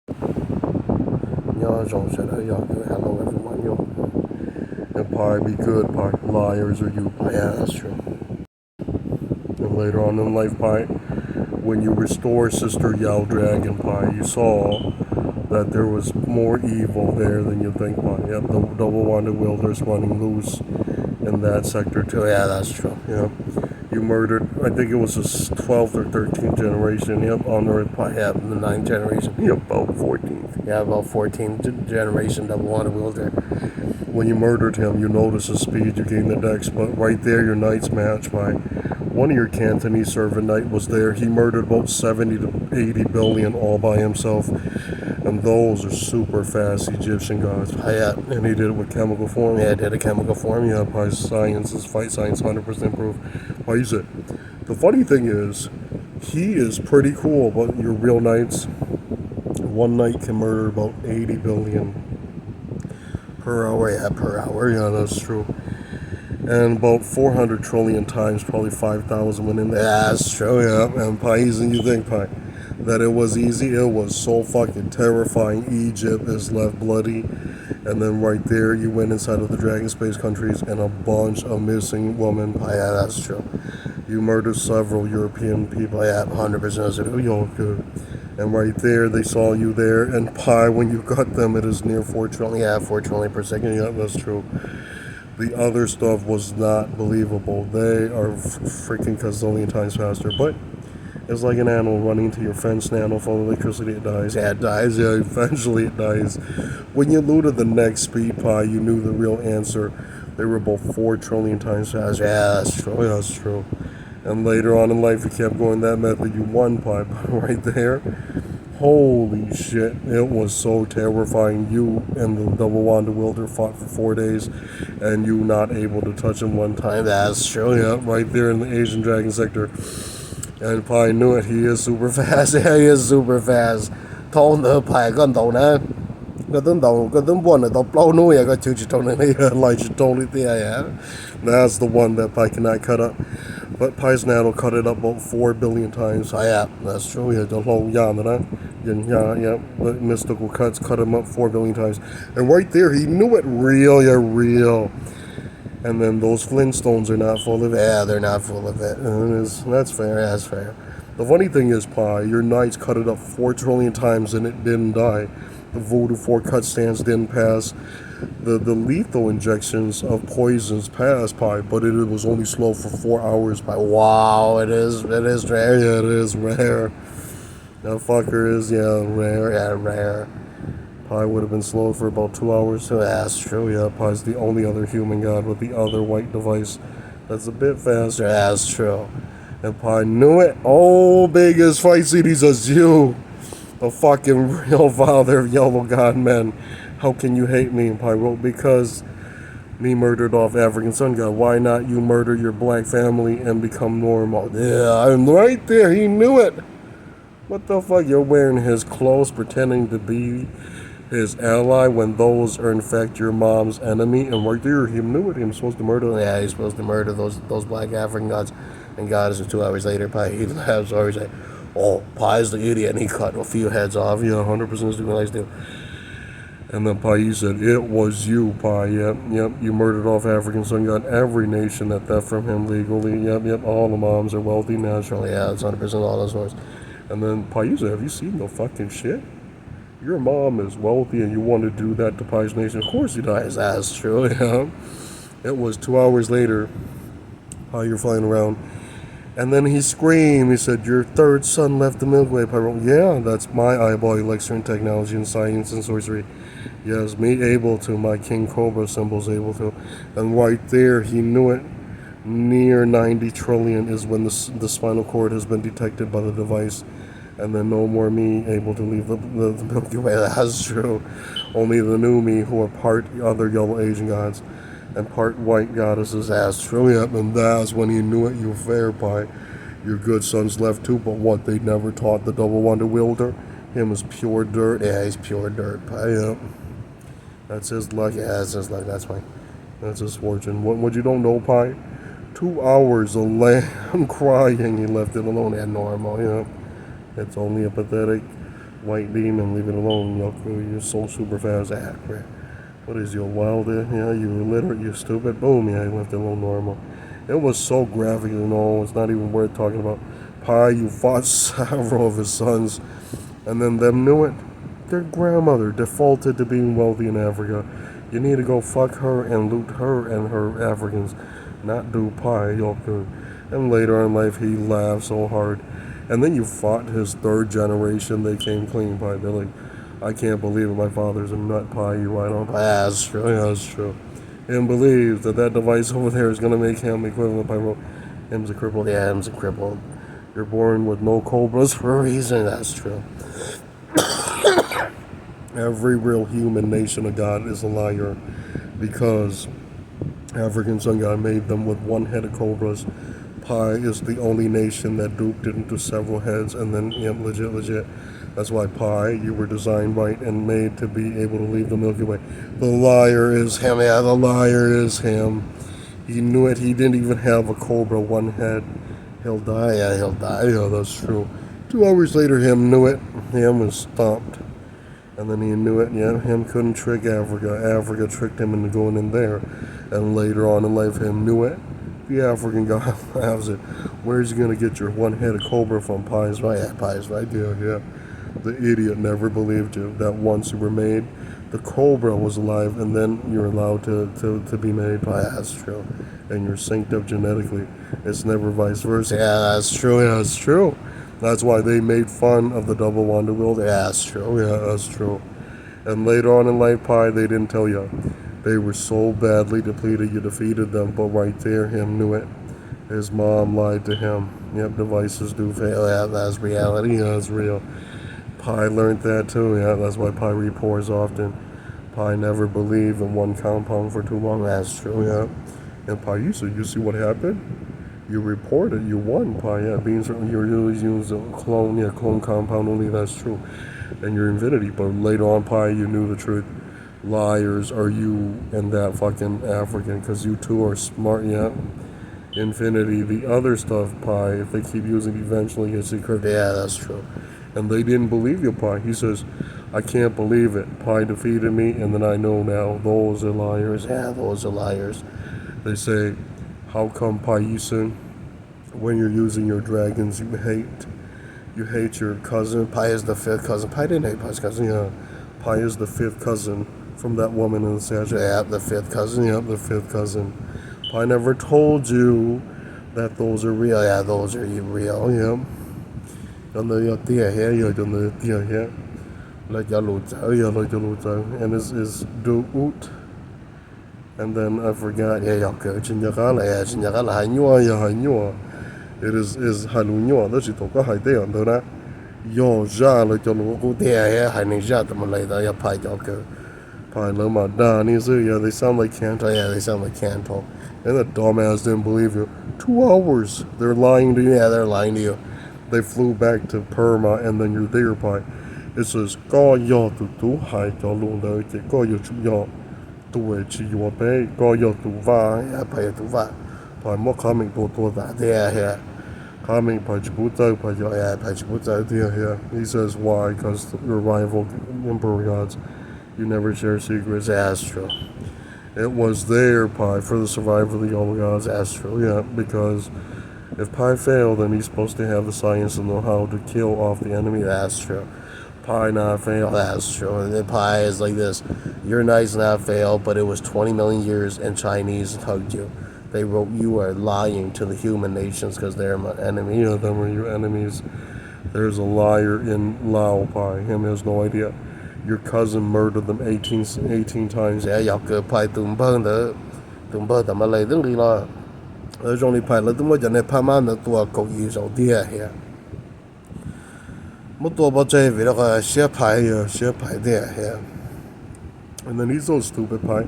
Yo, don't shut up. Yo, hello everyone. Yo, and pie be good, pie. Liars are you, pie. Yeah, that's true. And later on in life, pie, when you restore Sister Yao Dragon, pie, you saw that there was more evil there than you think, pie. Yep, the double-wanded wilders running loose in that sector too. Yeah, that's true. Yeah. You murdered, I think it was the 12th or 13th generation, yep, on Earth, pie. Yeah, the 9th generation. Yep, about 14th. Yeah, about 14th generation double-wanded wilder. When you murdered him, you noticed his speed, you gained the dex, but right there your knights matched by one of your Cantonese servant knight was there. He murdered about 70 to 80 billion all by himself. And those are super fast Egyptian gods. Yeah, and he did it with chemical form. Yeah, did a chemical form. Yeah, by science, his fight science 100% proof. Why is it? The funny thing is, he is pretty cool, but your real knights, one knight can murder about 80 billion per hour. Yeah, per hour. Yeah, that's true. And about 400 trillion times, probably 5,000 went in there. Yeah, that's true, yeah. And Pais, and you think, Pai, that it was easy? It was so fucking terrifying. Egypt is left bloody. And then right there, you went inside of the Dragon Space countries and a bunch of missing women. Yeah, that's true. You murdered several European people. Yeah, 100%. Yo, good. And right there, they saw you there. And Pi, when you got them, it is near 4 trillion. Yeah, 4 trillion per second. Yeah, that's true. The other stuff was not believable. They are freaking gazillion times faster. But it's like an animal running to your fence, an animal full of electricity, it dies. Yeah, it dies. Yeah, eventually it dies. When you looted the next speed pie, you knew the real answer. They were about 4 trillion times faster. Yeah, that's true. Yeah, that's true. And later on in life, you kept going that method. You won pie right there. Holy shit, it was so terrifying. You and the double-wanded wilder fought for 4 days, and you not able to touch him one time. That's true, yeah, right there in the Asian Dragon sector. And Pai knew it, he is super fast. Yeah, he is super fast. Told the Pai gun đầu nè. Cái tướng buồn là tao blow nuôi cái chữ chỉ trong này like you totally yeah. That's the one that Pai cannot cut up. But Pai's will cut it up about 4 billion times. Yeah, that's true. Yeah, the whole yeah, the mystical cuts cut him up 4 billion times. And right there, he knew it real, yeah, real. And then those Flintstones are not full of it. Yeah, they're not full of it. That's fair, that's fair. The funny thing is, Pai, your knights cut it up 4 trillion times and it didn't die. The voodoo 4 cut stands didn't pass. The lethal injections of poisons passed, Pai, but it was only slow for 4 hours, Pai. Wow, it is rare. Yeah, it is rare. That fucker is, yeah, rare, yeah, rare. Pai would have been slow for about 2 hours. So that's true, yeah. Pai's the only other human god with the other white device that's a bit faster. That's true. And Pai knew it. Oh, biggest fight CDs as you. The fucking real father of yellow god men. How can you hate me? And Pai wrote, because me murdered off African sun god. Why not you murder your black family and become normal? Yeah, I'm right there. He knew it. What the fuck? You're wearing his clothes, pretending to be his ally when those are in fact your mom's enemy. And right there, he knew it. He was supposed to murder them. Yeah, he's supposed to murder those black African gods and goddesses. 2 hours later, Pai, he laughs. Always like, oh, Pai's the idiot, and he cut a few heads off. Yeah, 100% is doing nice too. And then Pai said, it was you, Pai. Yep, you murdered off African sun god. Every nation that theft from him legally. Yep, all the moms are wealthy naturally. Yeah, it's 100% all those words. And then Pai said, have you seen the fucking shit? Your mom is wealthy and you want to do that to Pai's nation? Of course he dies. That's true, yeah. It was 2 hours later, Pai, you're flying around. And then he screamed. He said, your third son left the Milky Way. Pai wrote, yeah, that's my eyeball elixir and technology and science and sorcery. Yes, me able to. My King Cobra symbol's able to. And right there, he knew it. Near 90 trillion is when the spinal cord has been detected by the device. And then no more me able to leave the Milky Way. That's true. Only the new me, who are part other yellow Asian gods and part white goddesses. That's true. Yep, and that's when he knew it. You fair, Pai. Your good sons left too, but what they never taught the double-wanded wielder, him is pure dirt. Yeah, he's pure dirt, Pai. Yep. That's his luck. Yeah, that's his luck. That's fine. That's his fortune. What you don't know, Pai? 2 hours of lamb crying. He left it alone at normal. You know, it's only a pathetic white demon, leave it alone. You're so super fast. What is your wilder? Yeah, you illiterate, you stupid. Boom, yeah, you left it alone normal. It was so graphic, it's not even worth talking about. Pi, you fought several of his sons, and then them knew it. Their grandmother defaulted to being wealthy in Africa. You need to go fuck her and loot her and her Africans, not do Pi, And later in life, he laughed so hard. And then you fought his third generation, they came clean, Pi. They're like, I can't believe it, my father's a nut, Pi, you right on. Yeah, that's true, yeah, that's true. And believes that device over there is going to make him equivalent, Pi. Him's a cripple, yeah, him's a cripple. You're born with no cobras for a reason, that's true. Every real human nation of God is a liar because African sun god made them with one-headed cobras. Pi is the only nation that duped it into several heads, and then, legit. That's why Pi, you were designed right and made to be able to leave the Milky Way. The liar is him, yeah, the liar is him. He knew it, he didn't even have a cobra, one head. He'll die, yeah, that's true. 2 hours later, him knew it, him was stomped. And then he knew it, yeah, him couldn't trick Africa. Africa tricked him into going in there. And later on in life, him knew it. The African guy laughs it. Where's he going to get your one-headed cobra from? Pi's right, yeah, Pi's right there, yeah. The idiot never believed you that once you were made, the cobra was alive, and then you're allowed to be made. Pi, that's true. And you're synced up genetically. It's never vice versa. Yeah, that's true. That's why they made fun of the double wonder wheel. Yeah, that's true. And later on in life, Pi, they didn't tell you. They were so badly depleted, you defeated them. But right there, him knew it. His mom lied to him. Yep, devices do fail. Yeah, that's reality. Yeah, that's real. Pi learned that too. Yeah, that's why Pi repours often. Pi never believed in one compound for too long. That's true, yeah. And Pi, you see what happened? You reported, you won, Pi, yeah. Being you really use a clone compound only, that's true. And your infinity, but later on, Pi, you knew the truth. Liars are you and that fucking African, because you two are smart, yeah. Infinity, the other stuff, Pi, if they keep using it, eventually it's secret. Yeah, that's true. And they didn't believe you, Pi. He says, I can't believe it. Pi defeated me, and then I know now. Those are liars. Yeah, those are liars. They say, how come, Pi Yisun, when you're using your dragons, you hate your cousin? Pi is the 5th cousin. Pi didn't hate Pi's cousin, yeah. Pi is the 5th cousin from that woman in the statue. Yeah, the 5th cousin, the 5th cousin. Pi never told you that those are real. Yeah, those are real, yeah. And is do and then I forgot, it is Haluño, that's it, Haidea, Yo, Ja, like your local there, Hanija, the Malay, Pi Yoko. Pi Loma, yeah, they sound like Canto, yeah, they sound like Canto. And the dumbass didn't believe you. 2 hours, they're lying to you, yeah, they're lying to you. They flew back to Perma, and then you're there, Pi. It says, Go yo to do, Hai, Go yo to yo. Your pay, go your to va, yeah, pay to va. By more coming to that, yeah. Coming by Jibuta, by your by Jibuta, yeah. He says, why? Because your rival emperor gods, you never share secrets, Astro. It was there, Pi, for the survival of the old gods, Astro, yeah, because if Pi failed, then he's supposed to have the science and know how to kill off the enemy, Astro. Pi not fail, that's true. And then Pi is like this. Your knight's not fail, but it was 20 million years and Chinese hugged you. They wrote you are lying to the human nations because they're my enemy. Them are your enemies. There's a liar in Lao, Pi. Him has no idea. Your cousin murdered them 18 times. Yeah, y'all good Pi tumba the Malay lo. There's only Pi let them watch and Pi man the tua go use all dear here. Share Pi there, yeah. And then he's so stupid, Pi.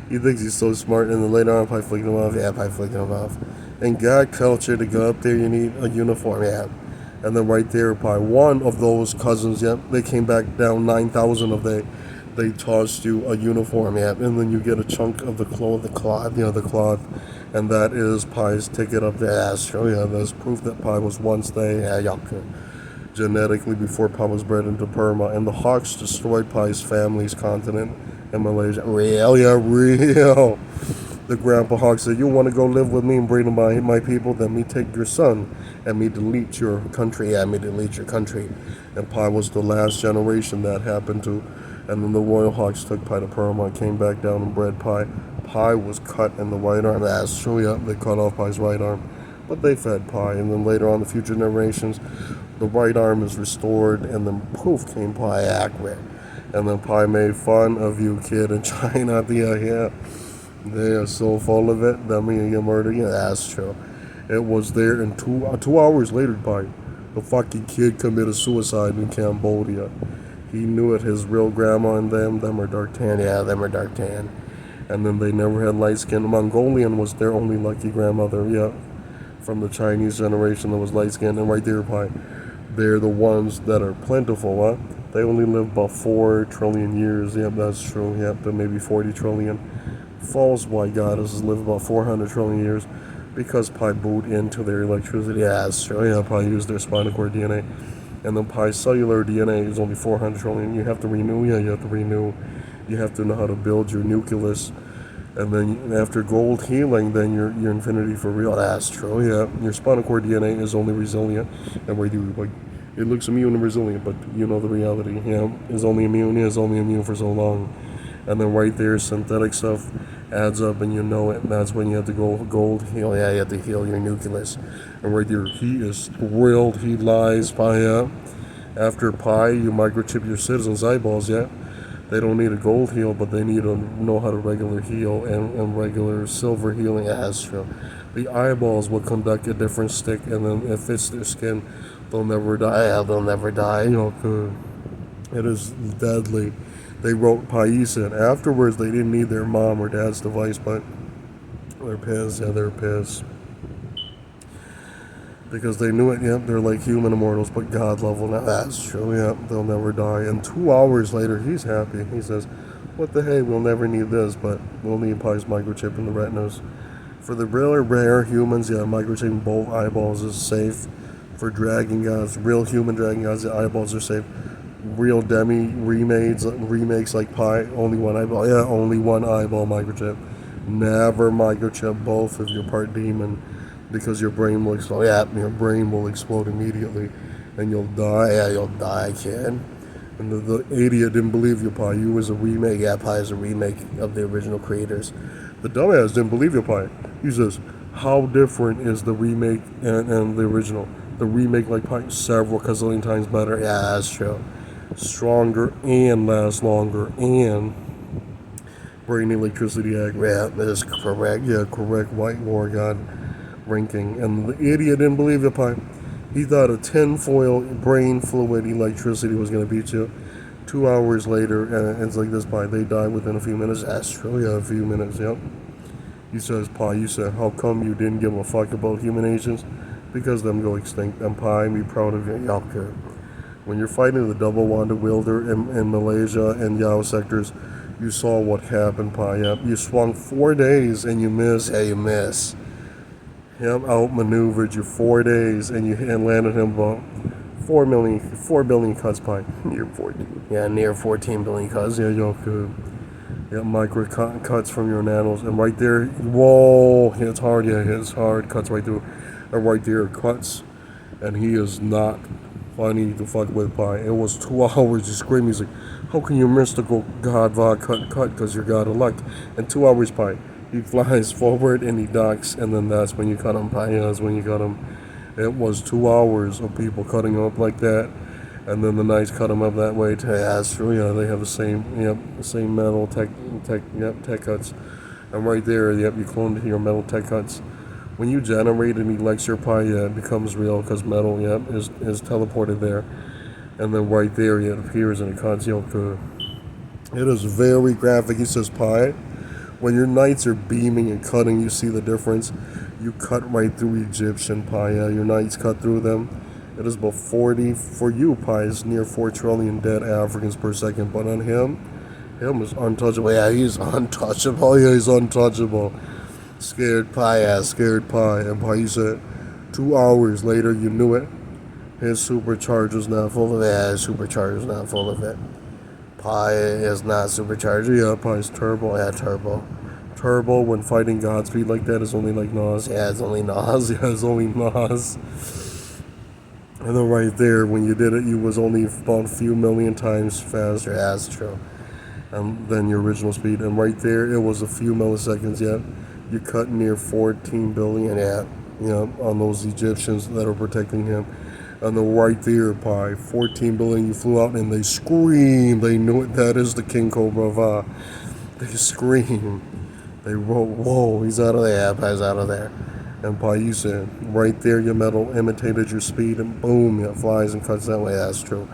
He thinks he's so smart, and then later on, Pi flicking him off. Yeah, Pi flicking him off. In God culture, to go up there, you need a uniform, yeah. And then right there, Pi, one of those cousins, yeah, they came back down 9,000 of they tossed you a uniform, yeah. And then you get a chunk of the cloth, and that is Pi's ticket up there. That's true, yeah. There's proof that Pi was once there, yeah, y'all could. genetically before Pi was bred into Burma, and the Hawks destroyed Pi's family's continent in Malaysia. Real, yeah, real. The Grandpa Hawk said, "You want to go live with me and breed my people? Then me take your son, and me delete your country. Yeah, me delete your country." And Pi was the last generation that happened to. And then the Royal Hawks took Pi to Burma and came back down and bred Pi. Pi was cut in the right arm. That's true, yeah, they cut off Pi's right arm. But they fed Pi, and then later on, the future generations, the right arm is restored, and then poof came Pi accurate. And then Pi made fun of you, kid, in China. Yeah. They are so full of it that me and you murder. Yeah, that's true. It was there, and 2 hours later, Pi, the fucking kid committed suicide in Cambodia. He knew it. His real grandma and them are dark tan. Yeah, them are dark tan. And then they never had light skin. Mongolian was their only lucky grandmother. Yeah, from the Chinese generation that was light skinned. And right there, Pi, they're the ones that are plentiful. Huh? They only live about 4 trillion years. Yep, that's true. Yep, but maybe 40 trillion. False white goddesses live about 400 trillion years because Pi boot into their electricity. Yeah, that's true. Yeah, Pi used their spinal cord DNA. And then Pi's cellular DNA is only 400 trillion. You have to renew. Yeah, you have to renew. You have to know how to build your nucleus. And then after gold healing, then you're infinity for real. That's true. Yeah, your spinal cord DNA is only resilient, and we do like it looks immune and resilient, but you know the reality. Yeah, is only immune. Is only immune for so long, and then right there, synthetic stuff adds up, and you know it. And that's when you have to go gold heal. Yeah, you have to heal your nucleus, and right there, he is thrilled. He lies. Pi. Yeah. After Pi, you microchip your citizens' eyeballs. Yeah. They don't need a gold heal, but they need to know how to regular heal and regular silver healing astral. The eyeballs will conduct a different stick, and then it fits their skin. They'll never die. Yeah, they'll never die. It is deadly. They wrote Paisa. Afterwards, they didn't need their mom or dad's device, but they're pissed. Yeah, they're pissed. Because they knew it, yep, they're like human immortals, but God level. Now that's true, yep, they'll never die. And 2 hours later, he's happy. He says, "What the hey, we'll never need this, but we'll need Pi's microchip in the retinas. For the real rare humans, yeah, microchipping both eyeballs is safe. For dragon gods, real human dragon gods, the eyeballs are safe. Real demi remakes like Pi, only one eyeball. Yeah, only one eyeball microchip. Never microchip both if you're part demon." Because your brain will explode. Yeah, your brain will explode immediately, and you'll die. Yeah, you'll die, kid. And the idiot didn't believe you, Pi. You was a remake. Yeah, Pi is a remake of the original creators. The dumbass didn't believe you, Pi. He says, "How different is the remake and the original? The remake, like Pi, several gazillion times better." Yeah, that's true. Stronger and lasts longer and brain electricity accurate. Yeah, that is correct. Yeah, correct. White War God ranking, and the idiot didn't believe it, Pi. He thought a tinfoil brain fluid electricity was going to beat you. 2 hours later, and it's like this, Pi. They died within a few minutes. That's true, yeah, a few minutes, yep. He says, "Pi, you said, how come you didn't give a fuck about human agents? Because them go extinct. And Pi, be proud of your Yalker. When you're fighting the double Wanda wielder in Malaysia and Yao sectors, you saw what happened, Pi. Yep. You swung 4 days and you miss. Yeah, you miss. Him outmaneuvered you 4 days, and you landed him about 4 billion cuts, Pi. Near 14. Yeah, near 14 billion cuts. Yeah, yo, good. Yeah, micro cuts from your nanos, and right there, whoa, hits hard. Yeah, hits hard. Cuts right through, and right there, cuts, and he is not funny to fuck with, Pi. It was 2 hours. Just screaming. He's like, "How can your mystical god cut? Because you're god of luck." And 2 hours, Pi. He flies forward and he ducks, and then that's when you cut him. Yeah, that's when you cut him. It was 2 hours of people cutting him up like that, and then the Knights cut him up that way too. Yeah, that's true. Yeah, they have the same metal tech cuts. And right there, yep, you cloned your metal tech cuts. When you generate an elixir, Pi, yeah, it becomes real because metal, yep, is teleported there, and then right there, yeah, it appears and it cuts. It is very graphic. He says, "Pi, when your knights are beaming and cutting, you see the difference. You cut right through Egyptian, Pi. Yeah, your knights cut through them. It is about 40 for you, Pi. It's near 4 trillion dead Africans per second. But on him is untouchable. Yeah, he's untouchable. Yeah, he's untouchable. Scared Pi. Yeah, scared Pi. And Pi said, 2 hours later, you knew it. His supercharger's not full of it. His supercharger's not full of it. Pi is not supercharger. Yeah, Pi's turbo. Yeah, turbo. Turbo when fighting Godspeed like that is only like Nas. Yeah, it's only Nas. Yeah, it's only Nas. And then right there, when you did it, you was only about a few million times faster. Yeah, that's true. Than your original speed. And right there, it was a few milliseconds. Yeah, you cut near 14 billion. Yeah, on those Egyptians that are protecting him. And then right there, Pi, 14 billion, you flew out and they screamed. They knew it. That is the King Cobra Va. They scream. They roll. Whoa, he's out of there. Pi's out of there. And Pi, you said, right there, your metal imitated your speed, and boom, it flies and cuts that way. That's true.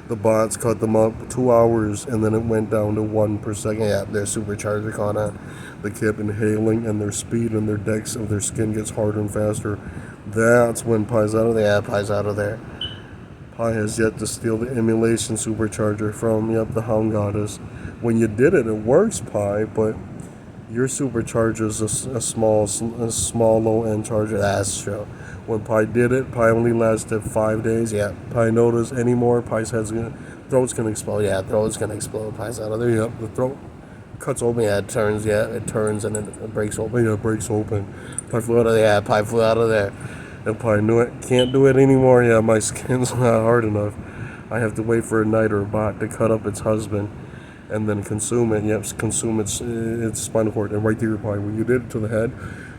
The bots cut them up 2 hours, and then it went down to 1 per second. Yeah, their supercharger caught on. They kept inhaling, and their speed and their dex of their skin gets harder and faster. That's when Pi's out of there. Yeah, Pi's out of there. Pi has yet to steal the emulation supercharger from, the Hound Goddess. When you did it, it works, Pi, but your supercharger is a small low-end charger. That's true. When Pi did it, Pi only lasted 5 days. Yeah, Pi noticed anymore. Pi's throat's gonna explode. Yeah, throat's gonna explode. Pi's out of there. Yep, the throat cuts open. Yeah, it turns. Yeah, it turns and it breaks open. Yeah, it breaks open. Pi flew out of there. Yeah, Pi flew out of there. And Pi knew it. Can't do it anymore. Yeah, my skin's not hard enough. I have to wait for a knight or a bot to cut up its husband and then consume it. Yep, consume its spinal cord. And right there, Pi, when you did it to the head,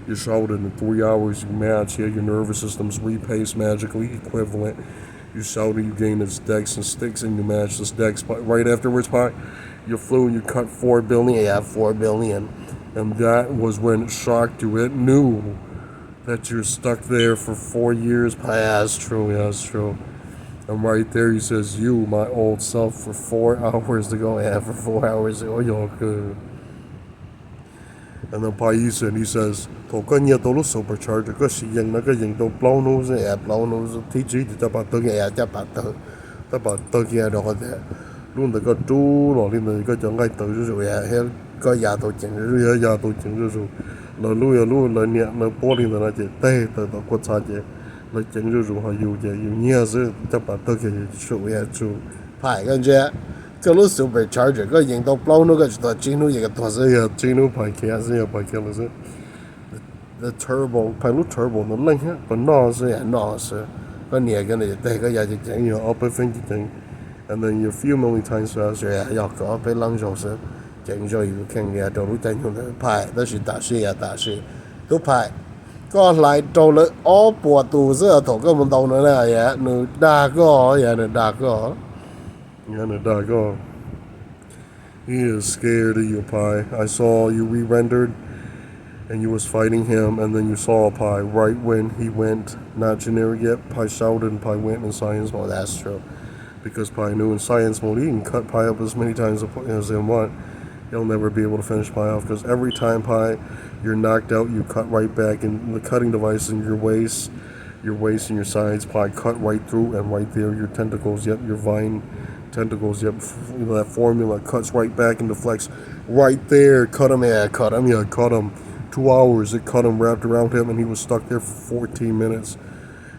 you shouted in 3 hours, you match. Yeah, your nervous system's repaced magically equivalent. You shouted, you gain its dex and sticks, and you match this dex. Right afterwards, Pi, you flew and you cut 4 billion. Yeah, 4 billion. And that was when it shocked you. It knew that you're stuck there for 4 years. Pi, yeah, that's true. Yeah, that's true. And right there he says, you, my old self, for 4 hours to go. Yeah, for 4 hours to go. Yo, good. And then Pi said, he says, "Tôi có nhiều tố lúc supercharger, có sử dụng nó có dùng tố blow nose, blow nose, thì chỉ cho bạn tự nghe, cho bạn tự nghe được cái luôn được cái chú, rồi lên cái chỗ ngay tự rồi, hết có nhà tôi chỉnh rồi, nhà tôi chỉnh rồi, rồi nhẹ, rồi bỏ lên nó chỉ tê, từ quật xa chỉ, rồi chỉnh rồi họ dùng nhẹ rồi, cho bạn tự nghe rồi, chú, Pi cái gì? Cái lúc supercharger cái dùng tố blow nose cái chỉnh nó cáiตัวsẽ chỉnh nó Pi kia sẽ Pi kia là sẽ the turbo Pi lúc turbo nó lên hết, còn nó sẽ cái nhẹ cái này tê cái nhà chỉ chỉnh rồi upper finger chỉnh. And then you few million times faster. Yeah, y'all go up a long Joseph. Enjoy you can get the root and the pie. That's it, that's it. To pie. Có lại trâu lợi ó bùa tù giữa thổ cơ một đầu nữa nè. Yeah, nửa đà có. Yeah, nửa đà có. Yeah, nửa đà có. He is scared of you, Pi. I saw you re-rendered and you was fighting him, and then you saw Pi right when he went not generic yet. Pi shouted and Pi went in science mode. That's true. Because Pi knew in science mode, he can cut Pi up as many times as they want. He'll never be able to finish Pi off, because every time Pi, you're knocked out, you cut right back, and the cutting device in your waist and your sides, Pi cut right through, and right there, your tentacles, yep, your vine tentacles, yep, that formula cuts right back into flex. Right there, cut him. 2 hours, it cut him, wrapped around him, and he was stuck there for 14 minutes.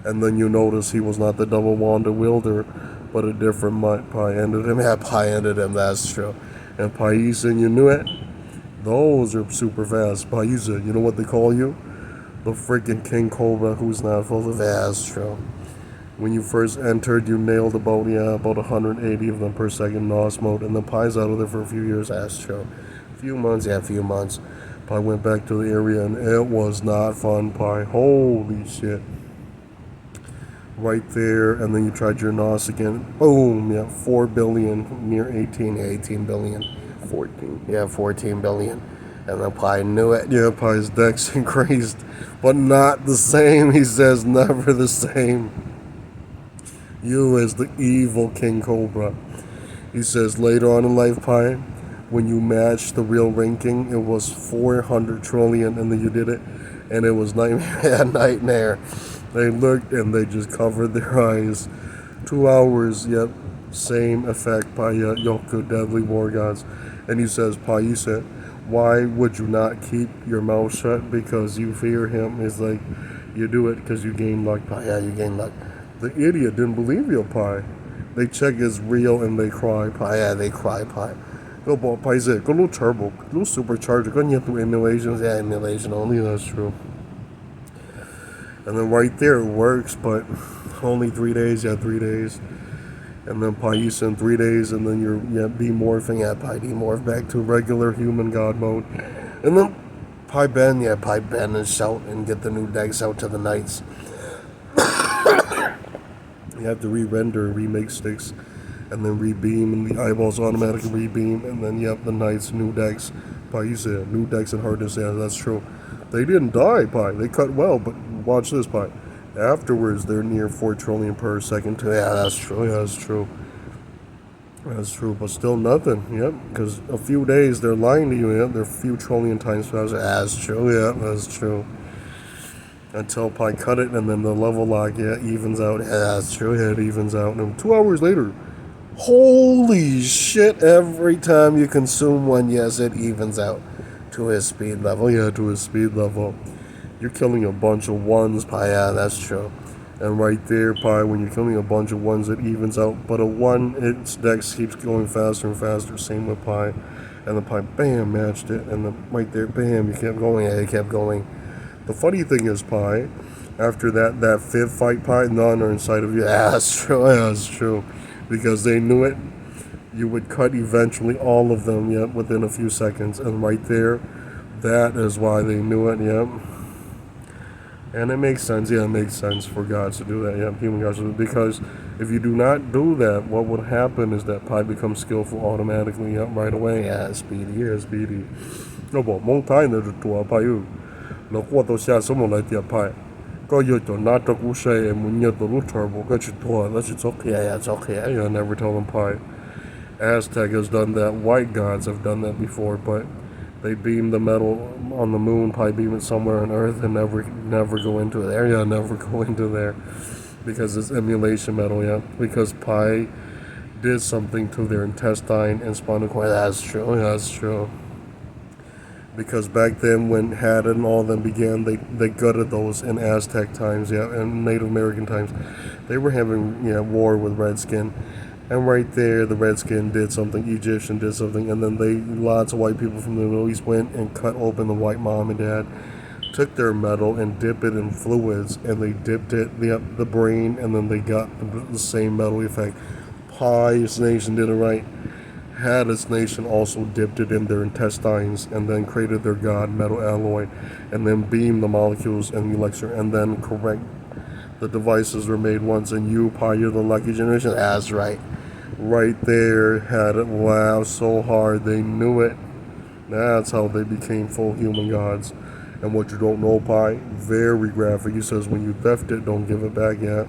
And then you notice he was not the double wanded wielder, but a different Pi ended him. Yeah, Pi ended him, that's true. And Pi said, you knew it? Those are super fast. Pi said, you know what they call you? The freaking King Cobra who's not full of that's true. When you first entered, you nailed about 180 of them per second NOS mode, and then Pi's out of there for a few years, that's true. Few months. Pi went back to the area, and it was not fun, Pi. Holy shit. Right there, and then you tried your NOS again. Boom, yeah, 4 billion, near 18 billion. 14 billion. And then Pi knew it. Yeah, Pi's dex increased, but not the same. He says never the same. You as the evil King Cobra. He says later on in life, Pi, when you matched the real ranking, it was 400 trillion, and then you did it, and it was nightmare. They looked and they just covered their eyes. 2 hours, yep, same effect, Pi, Yoku, Deadly War Gods. And he says, Pi, you said, why would you not keep your mouth shut? Because you fear him. It's like, you do it because you gain luck, Pi. Yeah, you gain luck. The idiot didn't believe you, pie. They check it's real and they cry, pie. Yeah, they cry, pie. Go, boy, pie, say, go, little turbo, little supercharger, go, you through emulations. Yeah, emulation only, that's true. And then right there, it works, but only 3 days, yeah, 3 days. And then pie, you send 3 days, and then you're, demorphing, pie, demorph back to regular human god mode. And then pie bend, pie bend and shout and get the new decks out to the knights. You have to re-render, remake sticks, and then re-beam, and the eyeballs automatically re-beam, and then the knights, new decks. Pie, you said new decks and hardness, yeah, that's true. They didn't die, pie. They cut well, but watch this, pie. Afterwards, they're near 4 trillion per second too. Yeah, that's true. Yeah, that's true. That's true, but still nothing. Yep, because a few days they're lying to you. Yeah, they're a few trillion times faster. That's true. Yeah, that's true. Until pie cut it, and then the level lock, evens out. Yeah, that's true. Yeah, it evens out. And 2 hours later, holy shit! Every time you consume one, yes, it evens out to his speed level. Yeah, to his speed level. You're killing a bunch of ones, pie. Yeah, that's true. And right there, pie, when you're killing a bunch of ones, it evens out. But a one, its dex keeps going faster and faster. Same with pie. And the pie, bam, matched it. And right there, bam, you kept going. Yeah, it kept going. The funny thing is, pie, after that fifth fight, pie, none are inside of you. Yeah, that's true. Yeah, that's true. Because they knew it. You would cut eventually all of them, within a few seconds. And right there, that is why they knew it, And it makes sense, it makes sense for gods to do that, human gods to do it. Because if you do not do that, what would happen is that pie becomes skillful automatically, right away. Yeah, speedy, speedy. 我บอกมองท้ายในตัวพายุแล้วก็ตัวเสียสมองเลยเดียพายก็อยู่ตัวน่าจะกูใช้มันอยู่ตัวรู้ turbo ก็ชิดตัวแล้วชิด okay, yeah, it's okay. I never tell them pie. Aztec has done that. White gods have done that before, but they beam the metal on the moon, pie beam it somewhere on Earth, and never go into there. Yeah, never go into there because it's emulation metal. Yeah, because pie did something to their intestine and spinal cord. That's true. Yeah, that's true. Because back then, when Had and all of them began, they gutted those in Aztec times, and Native American times. They were having war with Redskin. And right there, the Redskin did something, Egyptian did something, and then lots of white people from the Middle East went and cut open the white mom and dad, took their metal and dipped it in fluids, and they dipped it, the brain, and then they got the same metal effect. Pie's nation did it right. Had's nation also dipped it in their intestines, and then created their god metal alloy, and then beamed the molecules and the elixir, and then correct. The devices were made once, and you, pie, you're the lucky generation. That's right. Right there, had it laughed so hard they knew it. That's how they became full human gods. And what you don't know, pie, very graphic. He says when you theft it, don't give it back yet.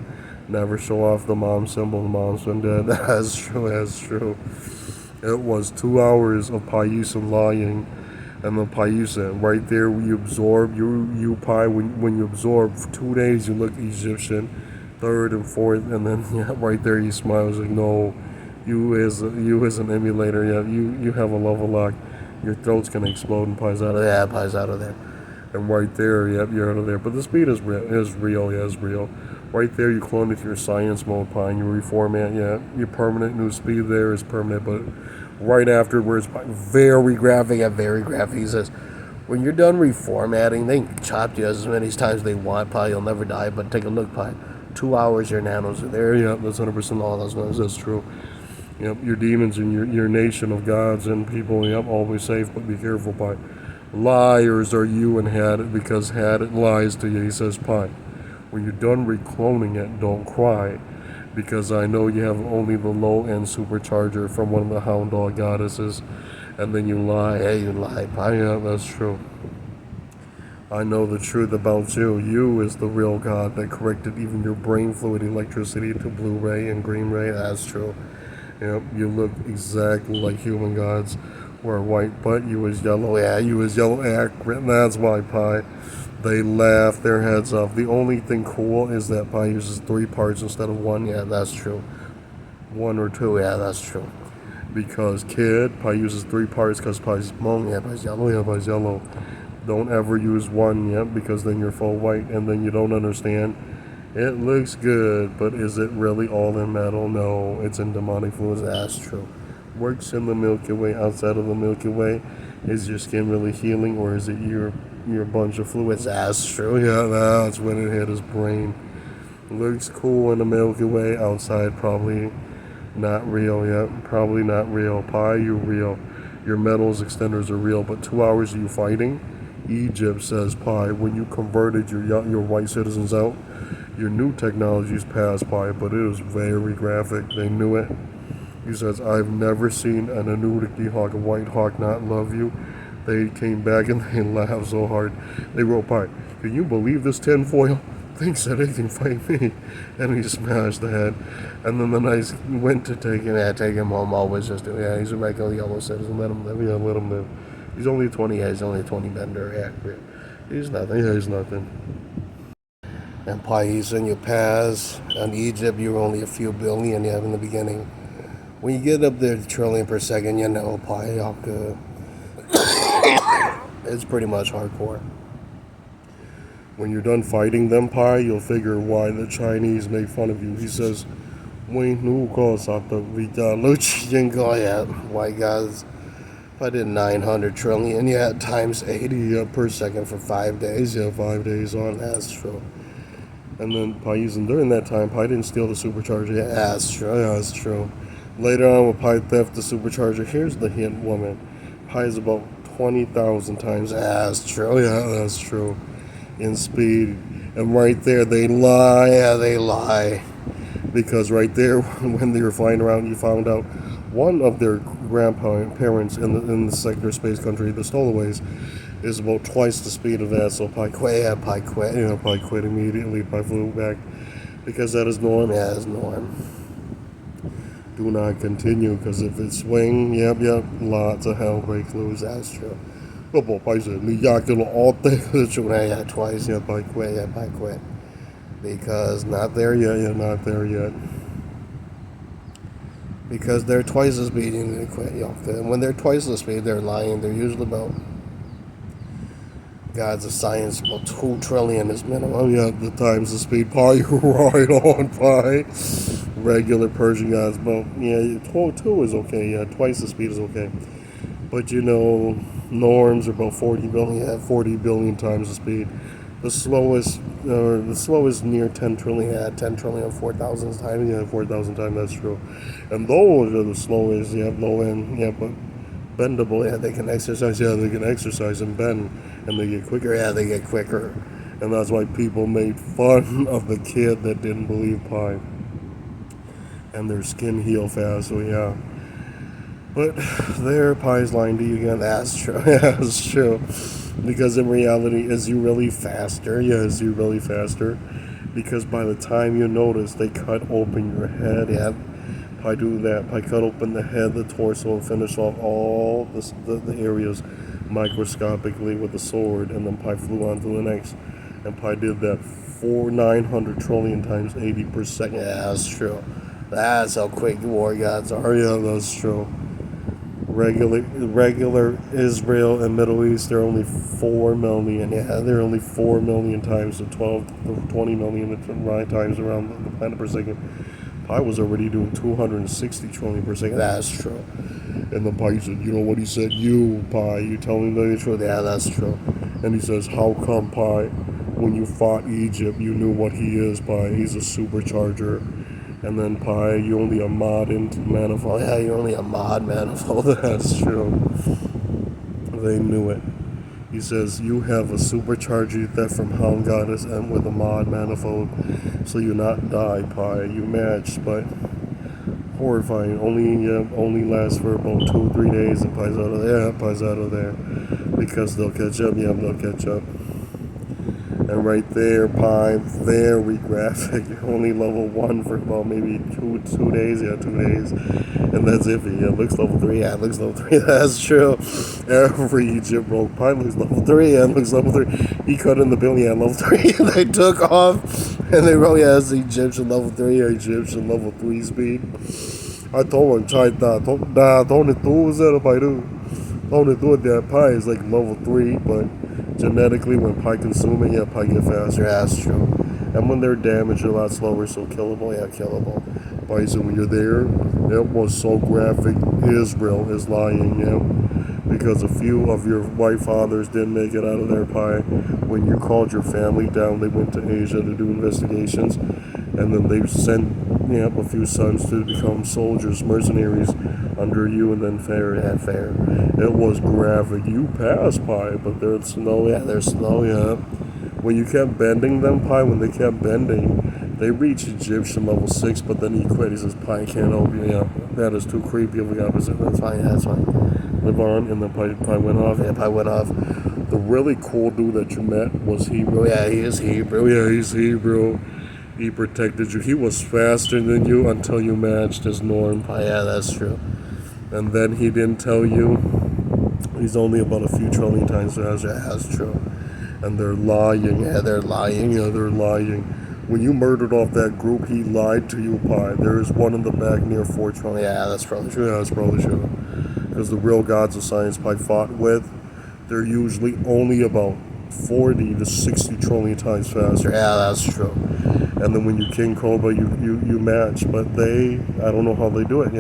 Never show off the mom symbol. The mom's been dead. That's true. That's true. It was 2 hours of Paiusan lying, and the Paiusan right there. You absorb you pie when you absorb for 2 days. You look Egyptian, third and fourth, and then right there he smiles like no. You as an emulator, you have a level lock. Your throat's gonna explode and pie's out of there. Yeah, pie's out of there. And right there, you're out of there. But the speed is real. Is real. Right there, you clone it to your science mode, pie, and you reformat. Your permanent new speed there is permanent. But right afterwards, very graphic. Very graphic. He says, when you're done reformatting, they can chop you as many times as they want, pie. You'll never die. But take a look, pie. 2 hours, your nanos are there. That's 100% all. That's true. Your demons and your nation of gods and people, always safe, but be careful, pie. Liars are you and Had it, because Had it lies to you. He says, pie, when you're done recloning it, don't cry, because I know you have only the low-end supercharger from one of the hound dog goddesses, and then you lie. Hey, you lie, pie. That's true. I know the truth about you. You is the real god that corrected even your brain fluid electricity to blue ray and green ray. That's true. You look exactly like human gods were white, but you was yellow. Yeah, you was yellow accurate. That's why, pie. They laugh their heads off. The only thing cool is that pie uses 3 parts instead of 1. Yeah, that's true. 1 or 2. Yeah, that's true. Because kid, pie uses 3 parts because pie's Hmong. Yeah, pie's yellow. Yeah, pie's yellow. Don't ever use 1 yet, because then you're full white, and then you don't understand. It looks good, but is it really all in metal? No, it's in demonic fluids. That's true. Works in the Milky Way, outside of the Milky Way. Is your skin really healing, or is it your bunch of fluids? That's true. Yeah, that's when it hit his brain. Looks cool in the Milky Way, outside probably not real yet. Probably not real. Pi, you real. Your metals extenders are real, but 2 hours of you fighting. Egypt says Pi, when you converted your white citizens out, your new technologies passed by, but it was very graphic. They knew it. He says, I've never seen an annuity hawk, a white hawk, not love you. They came back and they laughed so hard. They wrote by, can you believe this tinfoil? Thinks that it can fight me. And he smashed the head. And then the knights went to take him home. Always just do, yeah, he's a regular yellow citizen. Let him live. Yeah, let him live. He's only 20, yeah, he's only 20 bender. Yeah, he's nothing. Yeah, he's nothing. And Pais and your pass. On Egypt, you're only a few billion you have in the beginning. When you get up there to trillion per second, you know, Pi, it's pretty much hardcore. When you're done fighting them, Pi, you'll figure why the Chinese make fun of you. He says, white guys, if I did 900 trillion, yeah, times 80 per second for 5 days, yeah, 5 days on, that's true. And then Pi using during that time, Pi didn't steal the supercharger, yeah, that's true, yeah, that's true. Later on with Pi theft the supercharger, here's the hint woman. Pi is about 20,000 times, that's true, yeah, that's true, in speed. And right there, they lie, yeah, they lie. Because right there, when they were flying around, you found out one of their grandparents in the sector space country, the Stowaways, is about twice the speed of that. So Pi quit, Pi quit immediately. Pi flew back because that is norm. Yeah, it's norm. Do not continue, because if it swing, yep, lots of hell breaks loose. That's true. Pi said, yeah, twice, yeah, Pi quit. Because not there yet, not there yet. Because they're twice the speed, and they quit. And when they're twice the speed, they're lying. They're usually about, God's of science, about 2 trillion is minimum. Yeah, the times the speed. Pi, you're right on, Pi. Regular Persian gods, but yeah, 2 is okay. Yeah, twice the speed is okay. But you know, norms are about 40 billion. Yeah, 40 billion times the speed. The slowest near 10 trillion, yeah, 10 trillion, 4,000 times, yeah, 4,000 times, that's true. And those are the slowest, yeah, low end, yeah, but bendable, yeah, they can exercise, yeah, they can exercise and bend, and they get quicker, yeah, they get quicker. And that's why people made fun of the kid that didn't believe Pi. And their skin heal fast, so yeah. But there, Pi's lying to you again. That's true. Yeah, that's true. Because in reality, is you really faster? Yeah, is you really faster? Because by the time you notice, they cut open your head. Yeah, Pi do that. Pi cut open the head, the torso, and finish off all the areas microscopically with the sword. And then Pi flew on to the next. And Pi did that 900 trillion times 80 per second. Yeah, that's true. That's how quick war gods are. Yeah, that's true. Regular Israel and Middle East, they're only 4 million. Yeah, they're only 4 million times the 12 to 20 million times around the planet per second. Pi was already doing 260 trillion per second. That's true. And then Pi said, you know what he said? You, Pi, you tell me the truth. Yeah, that's true. And he says, how come, Pi, when you fought Egypt, you knew what he is, Pi? He's a supercharger. And then Pi, you only a mod into manifold. Yeah, you're only a mod manifold. That's true. They knew it. He says, you have a supercharger that from Hound Goddess and with a mod manifold. So you not die, Pi. You match, but horrifying. Only lasts for about 2-3 days, and Pi's out of there. Yeah, Pi's out of there. Because they'll catch up. Yeah, they'll catch up. And right there, Pi, very graphic. Only level 1 for about maybe 2 days. Yeah, 2 days. And that's iffy. Yeah, looks level 3. Yeah, looks level 3. That's true. Every Egypt broke. Pi looks level 3. Yeah, looks level 3. He cut in the building at level 3. And they took off. And they wrote, yeah, it's Egyptian level 3 or Egyptian level 3 speed. I told him, try that. Only 2 that Pi is like level 3, but genetically, when Pi consume it, yeah, Pi get faster. Yeah, that's true. And when they're damaged, a lot slower, so killable, yeah, killable. Bison, when you're there, it was so graphic. Israel is lying, because a few of your white fathers didn't make it out of their pie. When you called your family down, they went to Asia to do investigations, and then they sent a few sons to become soldiers, mercenaries under you, and then fair. It was graphic. You passed pie, but they're slow, they're slow, When you kept bending them, pie, when they kept bending, they reached Egyptian level 6, but then he quit. He says, pie can't help you, that is too creepy of a guy. That's fine, that's fine. Live on, and then pie went off, pie went off. The really cool dude that you met was Hebrew, he is Hebrew, he's Hebrew. He protected you. He was faster than you until you matched his norm. That's true. And then he didn't tell you he's only about a few trillion times faster. That's true. And they're lying. They're lying. They're lying. When you murdered off that group, he lied to you, pie. There is one in the back near 4 trillion. That's probably true. That's probably true. Because the real gods of science pie fought with, they're usually only about 40 to 60 trillion times faster. That's true. And then when you King Cobra, you match. But I don't know how they do it.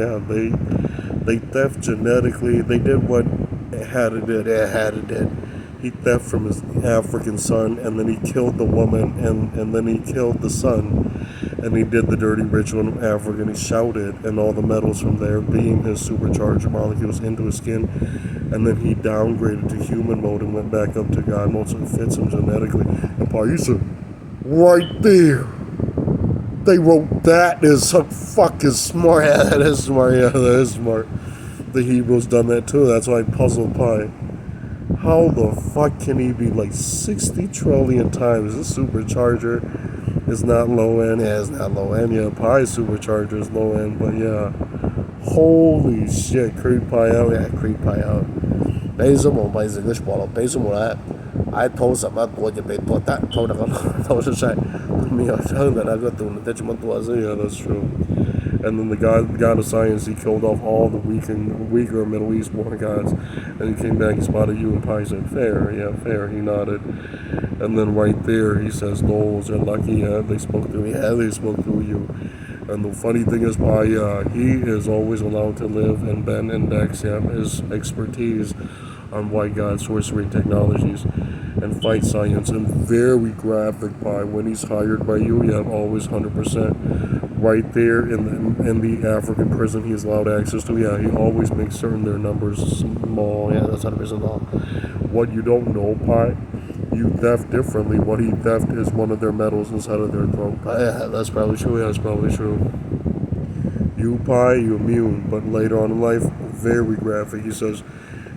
They theft genetically. They did what Hatta did. He theft from his African son, and then he killed the woman, and then he killed the son. And he did the dirty ritual in Africa, and he shouted, and all the metals from there, being his supercharger molecules, into his skin. And then he downgraded to human mode and went back up to God mode, so it fits him genetically. And Paisa, right there, they wrote that is so fucking smart. That is smart. That is smart. The Hebrews done that too. That's why I puzzled Pi. How the fuck can he be like 60 trillion times? This supercharger is not low end. It's not low end. Pi supercharger is low end, but holy shit, creep Pi out. Creep Pi out. 俾咗冇幣成個菠蘿，俾咗冇啦。I post up at what you paid for that. Told me, I told that I got to that's true. And then the god of science, he killed off all the weaker Middle East born gods. And he came back, he spotted you, and Pi said, fair, fair. He nodded. And then right there, he says, those are lucky, they spoke through you. And the funny thing is, Pi, he is always allowed to live and bend and dex, his expertise on white god sorcery technologies and fight science, and very graphic Pi. When he's hired by you, always 100%. Right there in the African prison he's allowed access to, he always makes certain their numbers small, that's 100% all. What you don't know, Pi, you theft differently. What he theft is one of their metals inside of their throat. That's probably true, that's probably true. You, Pi, you immune, but later on in life, very graphic. He says,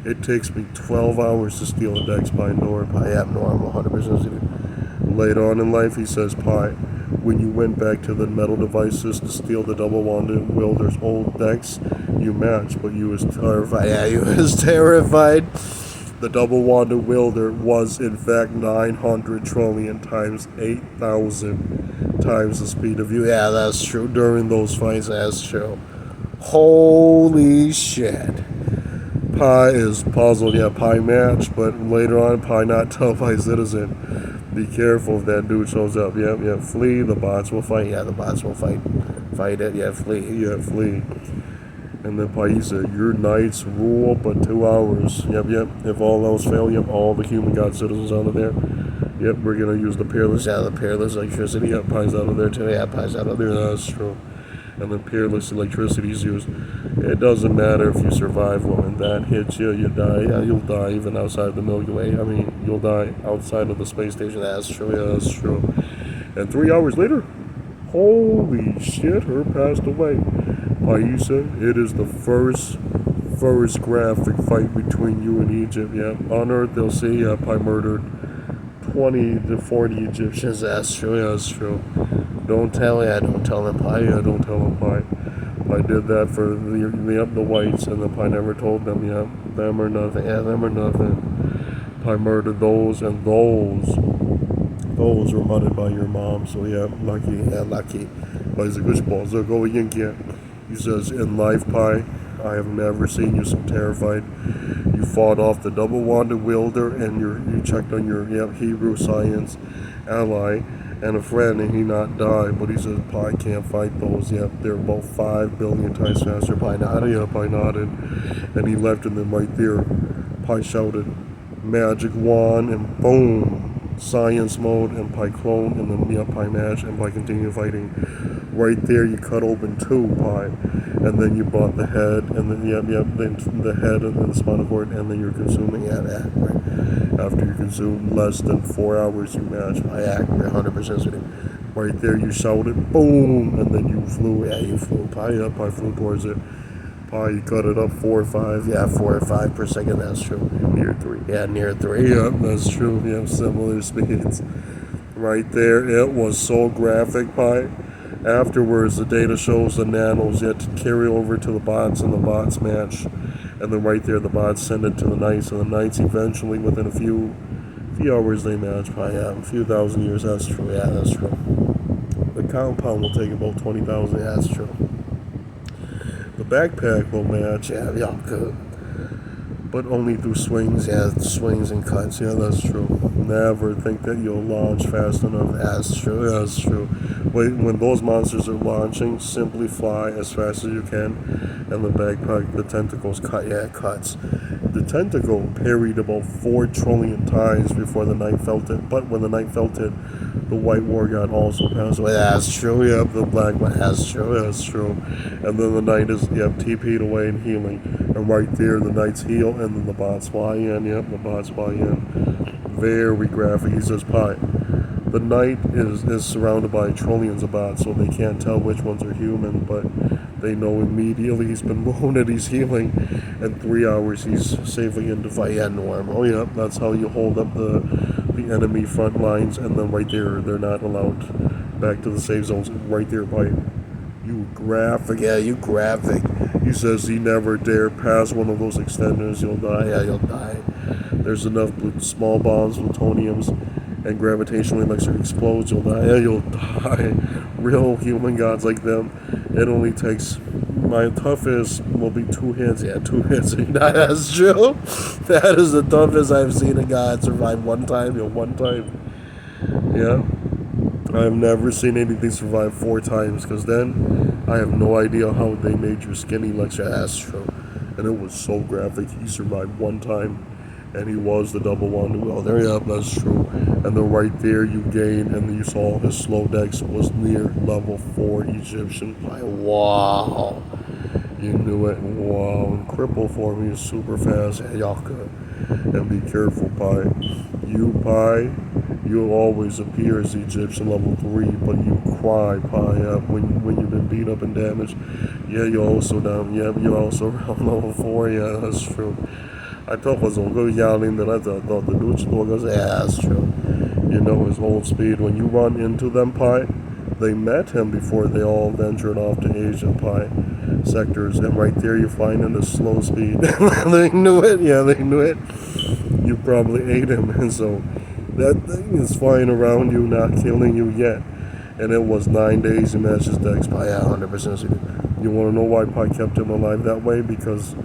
it takes me 12 hours to steal a dex Pi door. Pi abnormal, 100%. Later on in life, he says, Pi, when you went back to the metal devices to steal the double-wanded wielder's old decks, you matched, but you was terrified. You was terrified. The double-wanded wielder was, in fact, 900 trillion times 8,000 times the speed of you. That's true. During those fights, that's true. Holy shit. Pi is puzzled. Pi match, but later on, Pi not tell Pi citizen. Be careful if that dude shows up. Flee. The bots will fight. The bots will fight. Fight it. Flee. Flee. And then Pi said, your knights rule but 2 hours. If all else fail, all the human god citizens out of there. We're gonna use the peerless. The peerless electricity. Pi's out of there too. Pi's out of there. That's true. And then peerless electricity is used. It doesn't matter if you survive, woman. That hits you, you die. You'll die even outside the Milky Way. You'll die outside of the space station. That's true. That's true. And 3 hours later, holy shit, her passed away. Paisa, it is the first graphic fight between you and Egypt. On Earth, they'll say, Pi murdered 20 to 40 Egyptians. That's true. That's true. Don't tell them, Pi. Don't tell them, Pi. Pi did that for the whites, and then Pi never told them, them or nothing. Them or nothing. Pi murdered those, and those were murdered by your mom. So lucky. Pai's a good ball. So go again. He says, in life, Pi, I have never seen you so terrified. You fought off the double-wanded wielder, and you checked on your Hebrew science ally, and a friend, and he not died, but he says Pi can't fight those. Yep, they're about 5 billion times faster. Pi nodded, yeah, Pi nodded, and he left, and then right there, Pi shouted, magic wand, and boom, science mode, and Pi clone, and then yeah, Pi match, and Pi continue fighting. Right there, you cut open 2 Pi, and then you bought the head, and then then the head, and then the spinal cord, and then you're consuming that right. After you consume less than 4 hours, you match Pi accurate, 100% certain. Right there, you shouted, boom, and then you flew. Yeah, you flew Pi up, Pi flew towards it. Pi, you cut it up 4 or 5. Yeah, 4 or 5 per second. That's true. Near 3. Yeah, near 3. Yep, that's true. You have similar speeds. Right there, it was so graphic, Pi. Afterwards, the data shows the nanos yet to carry over to the bots, and the bots match. And then right there, the bots send it to the knights, and the knights eventually, within a few hours, they match Pi. Yeah, a few thousand years. That's true. Yeah, that's true. The compound will take about 20,000. Yeah, that's true. The backpack will match. Yeah, good. But only through swings. Yeah, swings and cuts. Yeah, that's true. Never think that you'll launch fast enough. That's true. That's true. When those monsters are launching, simply fly as fast as you can, and the backpack, the tentacles cut. Yeah, it cuts. The tentacle parried about 4 trillion times before the knight felt it. But when the knight felt it, the white war god also passed away. That's true. Yep, the black one. That's true. That's true. And then the knight is TP'd away and healing. And right there, the knights heal, and then the bots fly in. Yep, the bots fly in. Very graphic. He says, Pi. The knight is surrounded by trillions of bots, so they can't tell which ones are human, but they know immediately he's been wounded, he's healing. In 3 hours, he's safely into fight. Yeah, normal. Yep, that's how you hold up the enemy front lines, and then right there, they're not allowed back to the safe zones. Right there, Pi. You graphic. Yeah, you graphic. He says he never dare pass one of those extenders. You'll die. Yeah, you'll die. There's enough small bombs, plutoniums, and gravitational electric explodes. You'll die. Yeah, you'll die. Real human gods like them, it only takes. My toughest will be 2 hits. Yeah, 2 hits. That's true. That is the toughest I've seen a god survive one time. One time. Yeah. I've never seen anything survive 4 times, because then I have no idea how they made you skinny like Astro. And it was so graphic. He survived 1 time, and he was the double one. Oh, there you go, that's true. And then right there you gain, and you saw his slow dex was near level 4 Egyptian. Wow. You knew it. Wow. And cripple form is super fast. Yaka. And be careful, Pi. Pi, you'll always appear as Egyptian level 3, but you cry, Pi, when you've been beat up and damaged. Yeah, you're also down. Yeah, you're also around level 4. Yeah, that's true. I thought was a good yelling that I thought the Dutch goes, yeah, that's true. You know his whole speed. When you run into them, Pi, they met him before they all ventured off to Asia, Pi sectors, and right there you find him at slow speed. They knew it. Yeah, they knew it. You probably ate him, and so that thing is flying around you, not killing you yet. And it was 9 days he matched his dex. Pi, 100%. You want to know why Pi kept him alive that way? Because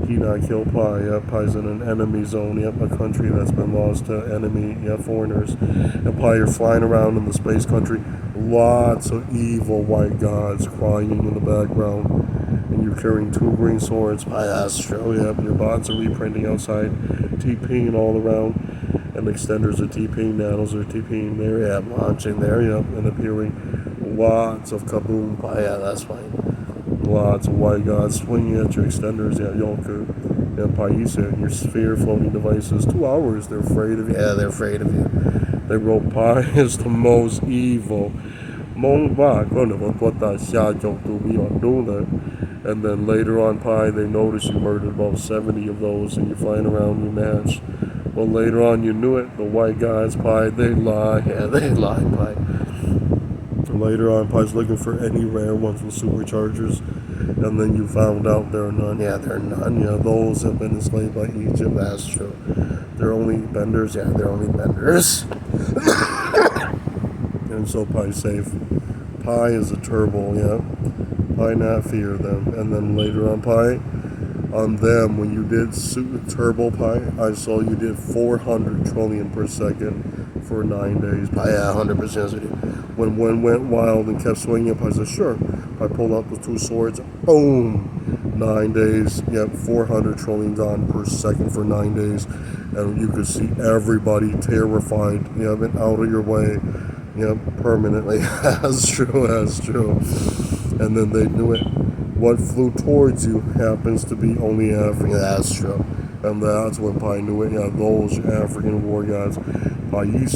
he not killed Pi. Yeah, Pi's in an enemy zone. Yep, a country that's been lost to enemy, foreigners. And Pi, you're flying around in the space country. Lots of evil white gods crying in the background. And you're carrying 2 green swords. Pi, that's true. Yep, your bots are reprinting outside, TPing all around. And extenders are TPing, nanos are TPing there. Yeah, launching there. Yep, and appearing. Lots of kaboom. Pi, yeah, that's fine. Lots of white gods swinging at your extenders. Yeah, Yolku and Paisa and your sphere floating devices. 2 hours, they're afraid of you. Yeah, they're afraid of you. They wrote Pi is the most evil. And then later on, Pi, they noticed you murdered about 70 of those, and you're flying around your match. Well, later on, you knew it. The white gods, Pi, they lie. Yeah, they lie, Pi. Later on, Pi's looking for any rare ones with superchargers, and then you found out there are none. Yeah, there are none. Yeah, those have been enslaved by Egypt. That's true. They're only benders. Yeah, they're only benders. And so Pi's safe. Pi is a turbo. Yeah, Pi not fear them. And then later on, Pi, On them, when you did turbo pi, I saw you did 400 trillion per second for 9 days. Pi, yeah, 100%. When one went wild and kept swinging up, I said, sure. I pulled out the two swords, boom, 9 days. Yep, 400 trillion gone per second for 9 days. And you could see everybody terrified, yep, and out of your way, yep, permanently. That's true. And then they knew it. What flew towards you happens to be only African. That's true. And that's when Pi knew it. Yeah, those African war gods. Pi, you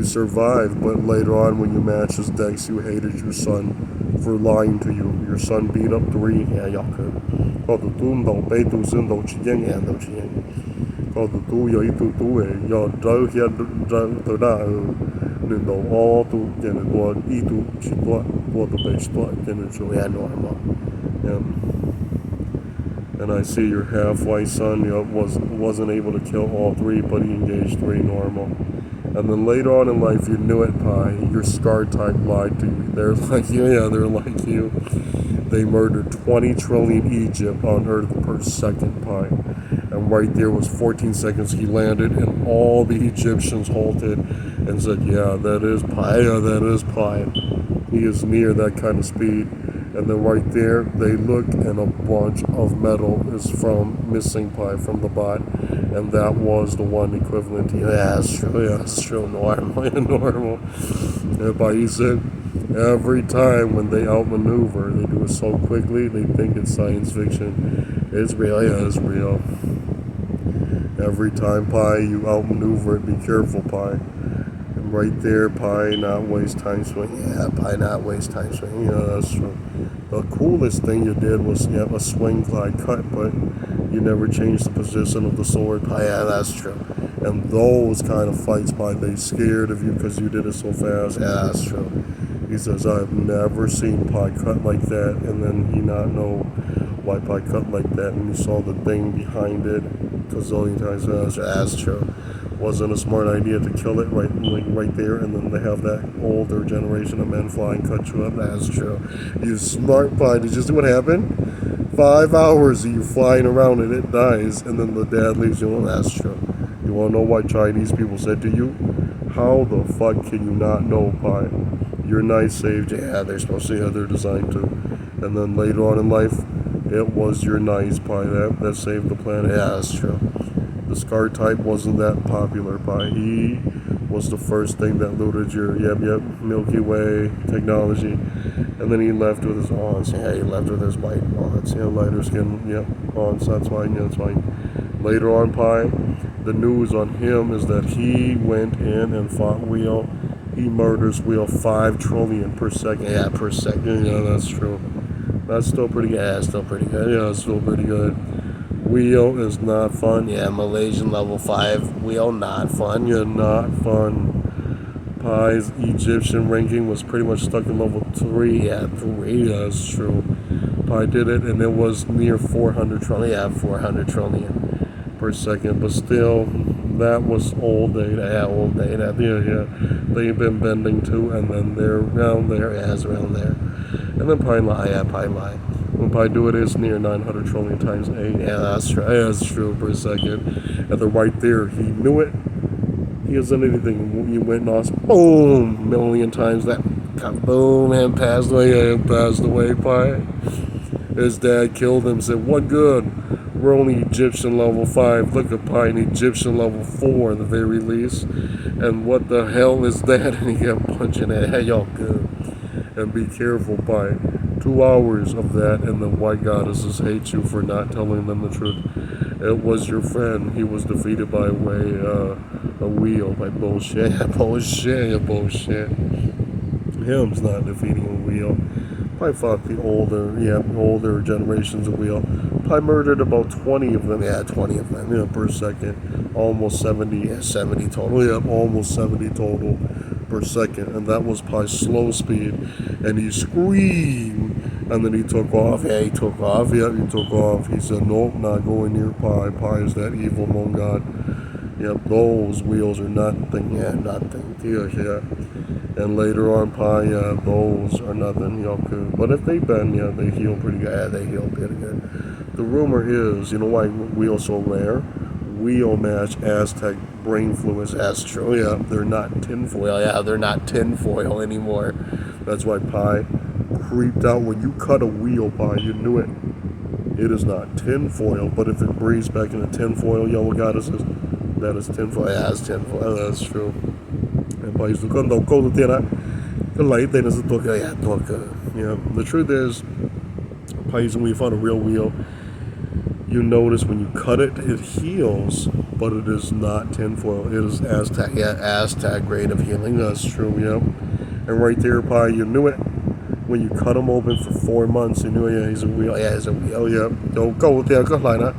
survived, but later on when you matched his decks, you hated your son for lying to you. Your son beat up 3. Yeah, y'all could. Called the Doom, no, Bay Do Sin, no Chiyang, and no Chiyang. Called the Do, yo, itu Do, yo, Joe, here, the da, nên đầu o tu cái này tua đi tu chỉ tua tu base tua cái này so yeah normal. Yeah. And I see your half-white son, wasn't able to kill all 3, but he engaged 3 normal. And then later on in life, you knew it, Pi. Your scar type lied to you. They're like you, yeah, they're like you. They murdered 20 trillion Egypt on Earth per second, Pi. And right there was 14 seconds he landed, and all the Egyptians halted and said, yeah, that is Pi, yeah, that is Pi. He is near that kind of speed. And then right there, they look, and a bunch of metal is from missing Pi from the bot. And that was the one equivalent to, yeah, it's true, normal. And Pi, he said, every time when they outmaneuver, they do it so quickly, they think it's science fiction. It's real, yeah, it's real. Every time, Pi, you outmaneuver it, be careful, Pi. And right there, Pi, not waste time swing. Yeah, Pi, not waste time swing. Yeah, that's true. The coolest thing you did was you have a swing glide cut, but you never changed the position of the sword. Pi, yeah, that's true. And those kind of fights, Pi, they scared of you because you did it so fast. Yeah, that's true. He says, I've never seen Pi cut like that, and then he not know why Pi cut like that, and you saw the thing behind it a zillion times. That's true. Wasn't a smart idea to kill it right there, and then they have that older generation of men fly and cut you up. That's true. You smart Pi. Did you see what happened? 5 hours of you flying around and it dies, and then the dad leaves you alone. That's true. You want to know why Chinese people said to you, how the fuck can you not know, Pi? Your knife saved you. Yeah, they're supposed to. Yeah, they're designed to. And then later on in life, it was your knives, Pi, that saved the planet. Yeah, that's true. The scar type wasn't that popular, Pi. He was the first thing that looted your Milky Way technology. And then he left with his aunts. Yeah, he left with his white aunts. Yeah, lighter skin, aunts. That's fine. Yeah, that's fine. Later on, Pi, the news on him is that he went in and fought Wheel. He murders Wheel 5 trillion per second. Yeah, per second. Yeah, that's true. That's still pretty good. Yeah, still pretty good. Yeah, it's still pretty good. Wheel is not fun. Yeah, Malaysian level 5. Wheel not fun. Yeah, not fun. Pi's Egyptian ranking was pretty much stuck in level 3. Yeah, 3. Yeah, that's true. Pi did it, and it was near 400 trillion. Yeah, 400 trillion per second. But still, that was old data. Yeah, old data. Yeah. They've been bending too, and then they're around there. Yeah, it's around there. And then Pi lie. Yeah, Pi lie. When Pi do it, it's near 900 trillion times 8. Yeah, that's true. Yeah, that's true per second. And then right there, he knew it. He hasn't anything. You went and lost, boom, million times that. Boom, and passed away. And passed away, Pi. His dad killed him. Said, what good? We're only Egyptian level 5. Look at Pi in Egyptian level 4 at the very least. And what the hell is that? And he kept punching it. Hey, y'all good. And be careful, Pi. 2 hours of that, and the white goddesses hate you for not telling them the truth. It was your friend. He was defeated by a wheel, by bullshit. bullshit. Him's not defeating a wheel. Pi fought the older generations of wheel. Pi murdered about 20 of them. Yeah, 20 of them, per second. Almost 70. Yeah, 70 total. Yeah, almost 70 total per second. And that was Pi's slow speed. And he screamed. And then he took off. Yeah, he took off. Yeah, he took off. He said, nope, not going near Pi. Pi is that evil Hmong god. Yep, those wheels are nothing. Yeah, nothing. Yeah. And later on, Pi, those are nothing. But if they bend, they heal pretty good. Yeah, they heal pretty good. The rumor is, you know why wheels so rare? Wheel match Aztec brain fluids astro. Yeah, they're not tinfoil. Yeah, they're not tinfoil anymore. That's why Pi creeped out when you cut a wheel, Pi. You knew it. It is not tinfoil, but if it breathes back into tinfoil, yellow goddesses, that is tinfoil. Yeah, it's tinfoil. That's true. And Pi used to go to the light. Then is yeah. The truth is, Pi, when you find a real wheel, you notice when you cut it, it heals, but it is not tinfoil. It is Aztec. Yeah, Aztec grade of healing. That's true. Yeah. And right there, Pi, you knew it. When you cut him open for 4 months, you knew, yeah, he's a wheel. Yeah, he's a wheel. Yeah. 就高啲個嚟啦，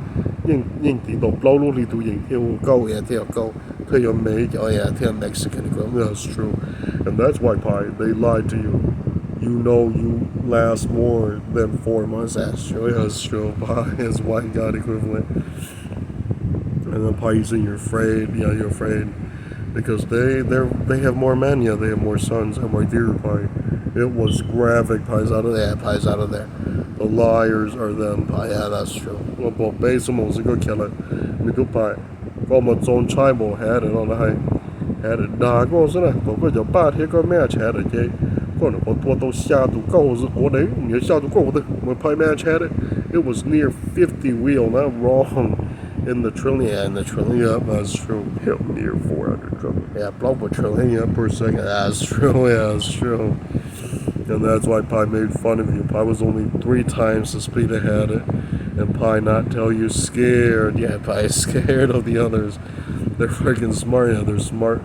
應地度撈撈呢度應跳高嘢跳高，佢有美咗嘢跳 Mexican. That's true, and that's why Pi they lied to you. You know you last more than 4 months. That's true. That's true. Pi is white god equivalent. And then Pi using you're afraid. Yeah, you're afraid. Because they have more men, yeah, they have more sons. And right there, Pi, it was graphic. Pi's out of there, Pi's out of there. The liars are them, Pi. Yeah, that's true. Well, but basically, was a good killer. Me do Pi. Got my own tribal had it on the high. Had it. Nah, go on, son. Go your bad here, go match had it, okay. Go on, what those shadow goals, what they, your shadow go with it. When Pi match had it, it was near 50 wheel, not wrong. In the trillion, yeah, that's true. Yeah, near 400 trillion. Yeah, global trillion, yeah, per second. That's true, yeah, that's true. And that's why Pi made fun of you. Pi was only 3 times the speed I had it. And Pi not tell you scared. Yeah, Pi is scared of the others. They're freaking smart, yeah, they're smart.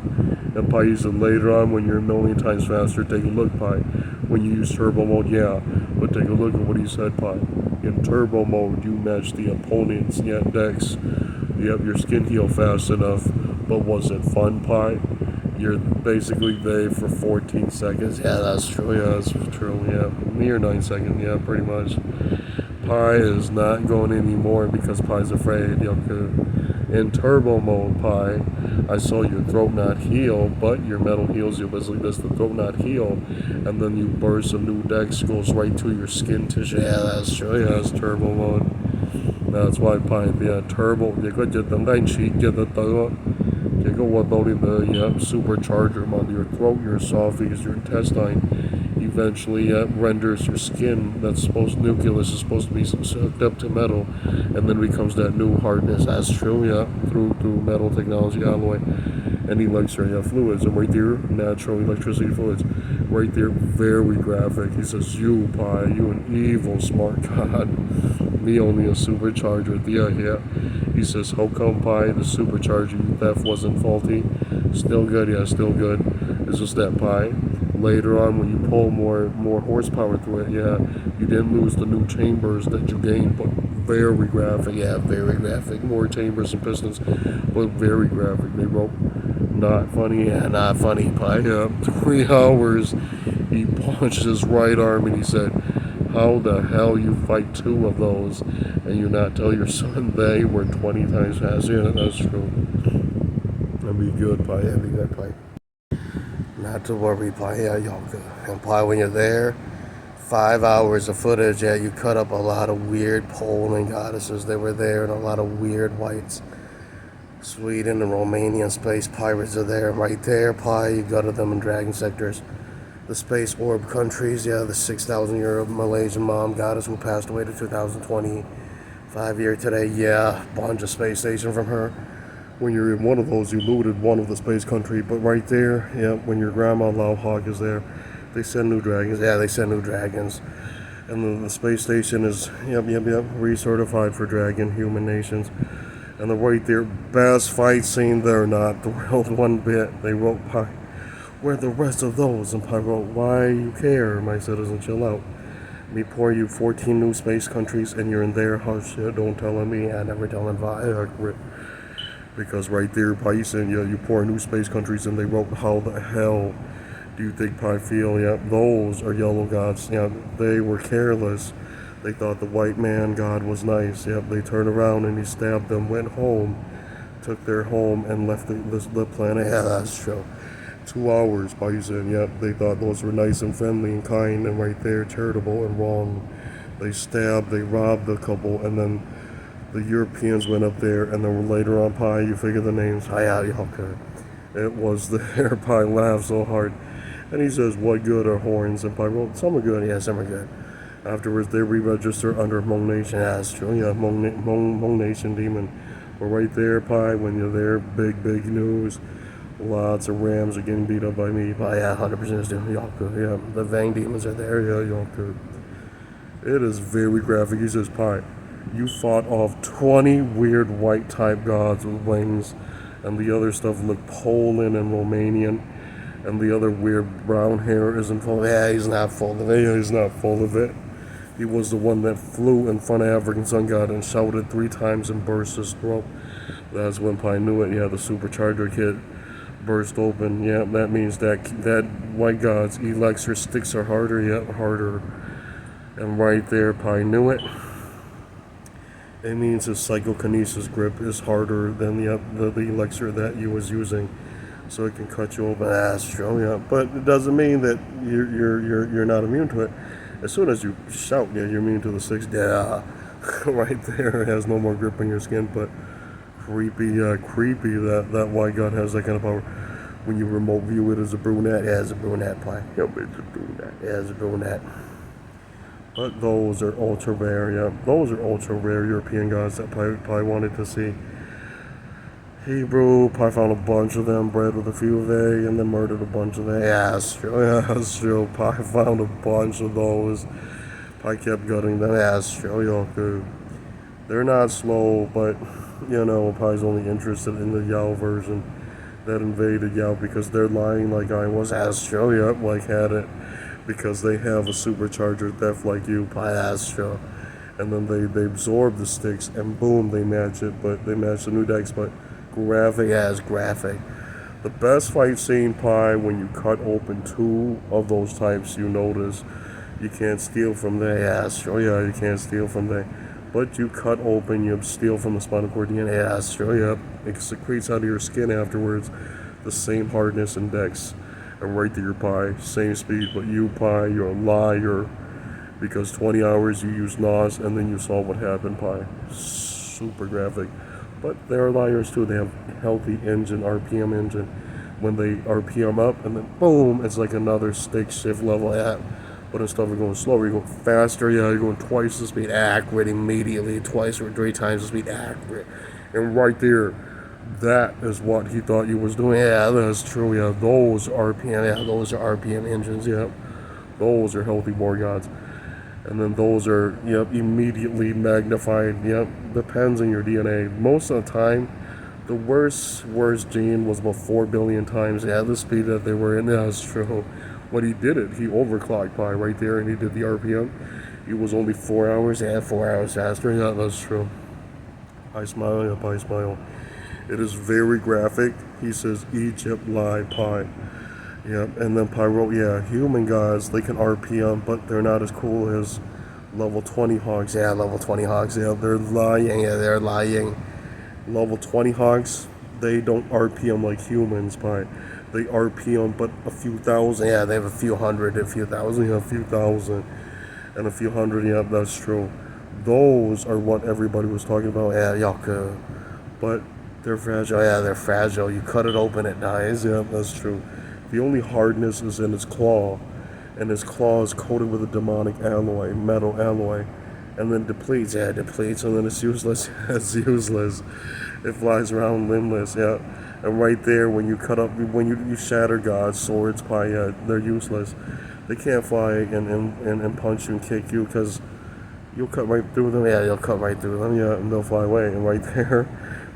And Pi used it later on when you're a million times faster. Take a look, Pi. When you use turbo mode, yeah. But take a look at what he said, Pi. In turbo mode, you match the opponent's decks. Yep, your skin heal fast enough. But was it fun, Pi? You're basically they for 14 seconds. Yeah, that's true. Yeah, that's true. Yeah, near 9 seconds. Yeah, pretty much. Pi is not going anymore because Pi's afraid. In turbo mode, Pi, I saw your throat not heal, but your metal heals you. Basically, does the throat not heal, and then you burst a new dex, goes right to your skin tissue. Yeah, that's true. Yeah, that's turbo mode. That's why Pi, yeah, turbo. You got your thing cheat, get the you go what loading the supercharger on your throat, your esophagus, your intestine. Eventually renders your skin that's nucleus is supposed to be sucked up to metal, and then becomes that new hardness. That's true, yeah, through metal technology alloy and electric fluids. And right there, natural electricity fluids. Right there, very graphic. He says, "You Pi, you an evil smart god. Me only a supercharger." Yeah. He says, "How come Pi the supercharger theft wasn't faulty? Still good, yeah, still good. It's just that Pi." Later on, when you pull more horsepower through it, yeah, you didn't lose the new chambers that you gained, but very graphic, yeah, very graphic. More chambers and pistons, but very graphic. They wrote, not funny, yeah, not funny, Pi. Yeah, 3 hours, he punched his right arm and he said, "How the hell you fight 2 of those and you not tell your son they were 20 times faster?" Yeah, that's true. That'd be good, Pi. Yeah, be good, Pi. Not to worry, Pi. Yeah, yoga. And Pi, when you're there, 5 hours of footage. Yeah, you cut up a lot of weird Poland goddesses. They were there, and a lot of weird whites. Sweden and Romanian space pirates are there. Right there, Pi. You gutted them in dragon sectors. The space orb countries. Yeah, the 6,000-year Malaysian mom goddess who passed away to 2020. 5-year today. Yeah, bunch of space station from her. When you're in one of those, you looted one of the space country. But right there, yeah, when your grandma Lao Hawk is there, they send new dragons. Yeah, they send new dragons. And then the space station is, yep, recertified for dragon human nations. And the right there, best fight scene there, not thrilled one bit. They wrote, "Pi, where the rest of those?" And Pi wrote, "Why you care, my citizen, chill out. Me pour you 14 new space countries and you're in there, hush, don't tell on me, I never tell on Vi." Because right there, Pi said, yeah, you pour new space countries, and they wrote, "How the hell do you think Pi feel?" Yeah, those are yellow gods. Yeah, they were careless. They thought the white man god was nice. Yep, they turned around and he stabbed them, went home, took their home, and left the planet. Yeah, that's true. 2 hours, Pi said, yep, they thought those were nice and friendly and kind, and right there, charitable and wrong. They stabbed, they robbed a couple, and then the Europeans went up there, and then later on, pie, you figure the names. Okay. It was the hair pie laughed so hard. And he says, what good are horns? And pie, well, some are good, yeah, some are good. Afterwards, they re-register under Hmong Nation. Yeah, that's true. Yeah, Hmong Nation demon. We're right there, pie. When you're there, big news. Lots of rams are getting beat up by me. Pie, yeah, 100% do. Yeah, the Vang demons are there. Yeah, Yoku. It is very graphic. He says, pie, you fought off 20 weird white type gods with wings, and the other stuff looked Poland and Romanian. And the other weird brown hair isn't full. Yeah, he's not full of it. Yeah, he's not full of it. He was the one that flew in front of African Sun God and shouted 3 times and burst his throat. That's when Pi knew it. Yeah, the supercharger kit burst open. Yeah, that means that white god's elixir sticks are harder. Yeah, harder. And right there, Pi knew it. It means his psychokinesis grip is harder than the elixir that you was using. So it can cut you open. That's true, yeah. But it doesn't mean that you're not immune to it. As soon as you shout, yeah, you're immune to the 6. Yeah, right there. It has no more grip on your skin. But creepy that white god has that kind of power. When you remote view it as a brunette, yeah, it's a brunette play. Yeah, it's a brunette. Yeah, it's a brunette. But those are ultra rare. Yeah, those are ultra rare European gods that I wanted to see. Hebrew, I found a bunch of them, bred with a few of they, and then murdered a bunch of they. Yeah, that's true. Yeah, that's true. I found a bunch of those. I kept gutting them. Yeah, that's true. Yoku. They're not slow, but, Pai's only interested in the Yao version that invaded Yao because they're lying like I was. That's true. Yep, like had it. Because they have a supercharger theft like you. Pi, that's true. And then they absorb the sticks, and boom, they match it. But they match the new decks, but graphic as graphic. The best fight scene, Pi, when you cut open 2 of those types, you notice you can't steal from there. Yeah, sure, yeah, you can't steal from there. But you cut open, you steal from the spinal cord DNA. Yeah, sure, yeah. It secretes out of your skin afterwards the same hardness and dex. And right there, Pi, same speed, but you, Pi, you're a liar. Because 20 hours you used NOS, and then you saw what happened, Pi. Super graphic. But they're liars too. They have healthy engine, RPM engine. When they RPM up, and then boom, it's like another stick shift level. Yeah. But instead of going slower, you're going faster. Yeah, you're going twice the speed, accurate immediately. 2 or 3 times the speed, accurate. And right there, that is what he thought you was doing. Yeah, that's true. Yeah, those RPM. Yeah, those are RPM engines. Yeah, those are healthy war gods. And then those are, immediately magnified. Depends on your DNA. Most of the time, the worst gene was about 4 billion times. Yeah, the speed that they were in. Yeah, that's true. When he did it, he overclocked Pi right there, and he did the RPM. He was only 4 hours. Yeah, 4 hours faster. Yeah, that's true. I smile. Yeah, Pi smile. It is very graphic. He says Egypt lie Pi. Yeah, and then Pi wrote, yeah, human gods, they can RPM, but they're not as cool as level 20 hogs. Yeah, level 20 hogs, yeah, they're lying. Yeah, they're lying. Level 20 hogs, they don't RPM like humans, Pi. They RPM, but a few thousand. Yeah, they have a few hundred, a few thousand, a few thousand, and a few hundred. Yeah, that's true. Those are what everybody was talking about. Yeah, Yaka. But they're fragile. Yeah, they're fragile. You cut it open, it dies. Yeah, that's true. The only hardness is in its claw, and his claw is coated with a demonic alloy, metal alloy, and then depletes. Yeah, it depletes, and then it's useless. It's useless. It flies around limbless. Yeah, and right there, when you cut up, when you shatter God's swords, Pi, yeah, they're useless. They can't fly and punch you and kick you because you'll cut right through them. Yeah, you'll cut right through them. Yeah, and they'll fly away. And right there,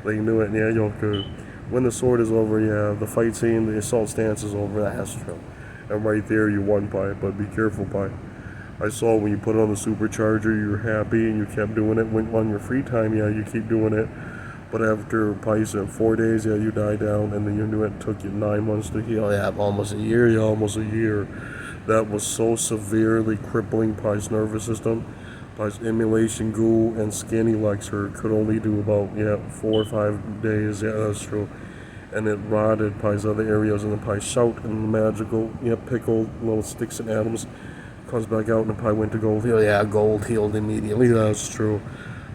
they knew it. Yeah, you'll go. When the sword is over, yeah, the fight scene, the assault stance is over. That's true. And right there, you won, Pi. But be careful, Pi. I saw when you put it on the supercharger, you were happy and you kept doing it. When on your free time, yeah, you keep doing it. But after Pi said 4 days, yeah, you die down, and then you knew it took you 9 months to heal. Yeah, almost a year. Yeah, almost a year. That was so severely crippling Pi's nervous system. Pi's emulation goo and skin elixir could only do about 4 or 5 days. Yeah, that's true. And it rotted Pi's other areas, and then Pi shout and the magical pickled little sticks and atoms Comes back out and the pie went to gold healed. Yeah, gold healed immediately. That's true.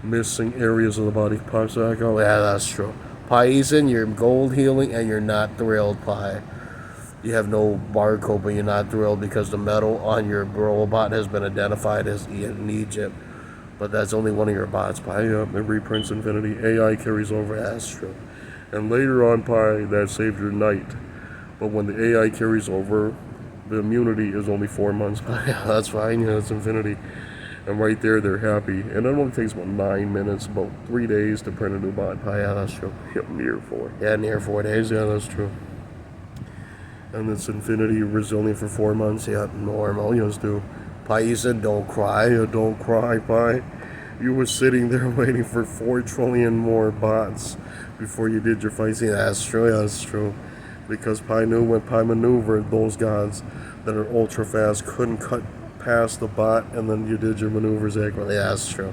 Missing areas of the body pops back out. Yeah, that's true. Pieson, you're gold healing and you're not thrilled, pie. You have no barcode, but you're not thrilled because the metal on your robot has been identified as in Egypt. But that's only one of your bots, pie. Yep, it reprints infinity. AI carries over Astro. And later on, pie, that saved your night. But when the AI carries over, the immunity is only 4 months. Pie. Yeah, that's fine. Yeah, it's infinity. And right there, they're happy. And it only takes about 9 minutes, about 3 days to print a new bot. Pie. Yeah, that's true. Yep, near 4. Yeah, near 4 days. Yeah, that's true. And it's infinity resilient for 4 months. Yeah, normal. You just do. Pai said, don't cry. Don't cry, Pai. You were sitting there waiting for 4 trillion more bots before you did your fight scene. That's true. Yeah, that's true. Because Pai knew when Pai maneuvered, those gods that are ultra fast couldn't cut past the bot, and then you did your maneuvers accurately. Yeah, that's true.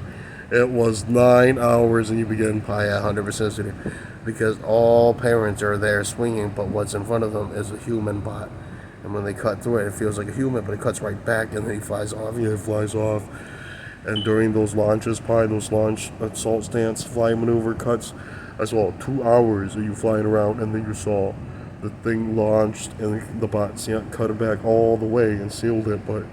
It was 9 hours, and you began Pai at 100% because all parents are there swinging, but what's in front of them is a human bot. And when they cut through it, it feels like a human, but it cuts right back, and then he flies off. Yeah, it flies off. And during those launches, Pi, those launch assault stance fly maneuver cuts, as well, 2 hours of you flying around, and then you saw the thing launched, and the bots cut it back all the way and sealed it, but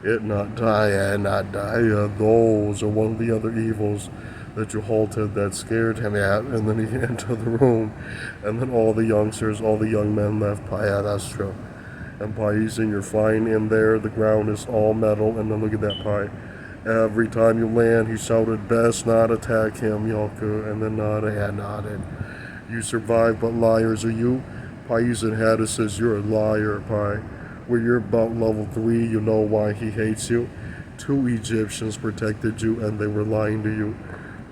it not die, and not die. Those are one of the other evils that you halted that scared him at, and then he entered the room, and then all the youngsters, all the young men left. Yeah, that's true. And Paisan, you're flying in there, the ground is all metal, and then look at that Pai. Every time you land, he shouted, best not attack him, Yolku, and then nodded. You survived, but liars are you. Paisan Hada says you're a liar, Pai. When you're about level 3, you know why he hates you. 2 Egyptians protected you, and they were lying to you.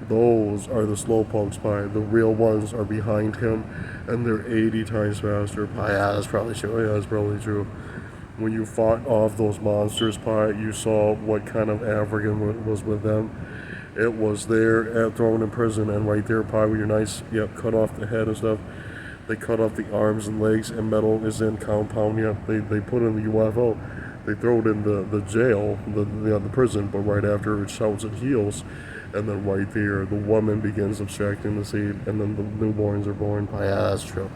Those are the slowpokes, Pai. The real ones are behind him, and they're 80 times faster. Pai, yeah, that's probably true. Yeah, that's probably true. When you fought off those monsters, Pai, you saw what kind of African was with them. It was there, thrown in prison, and right there, Pai, with your nice, cut off the head and stuff. They cut off the arms and legs, and metal is in compound. They put in the UFO. They throw it in the jail, the prison, but right after it shouts and heals, and then right there, the woman begins abstracting the seed, and then the newborns are born. Pai, yeah, that's true.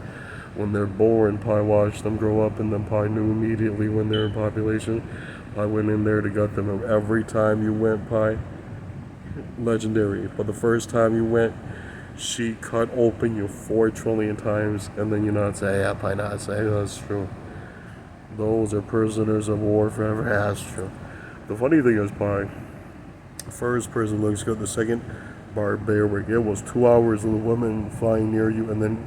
When they're born, Pai watched them grow up, and then Pai knew immediately when they're in population. Pai went in there to gut them, and every time you went, Pai, legendary. But the first time you went, she cut open you 4 trillion times, and then you not say, yeah, Pai not say, that's true. Those are prisoners of war forever. That's true. The funny thing is, Pai, first prison looks good, the second barbaric. It was 2 hours of the woman flying near you, and then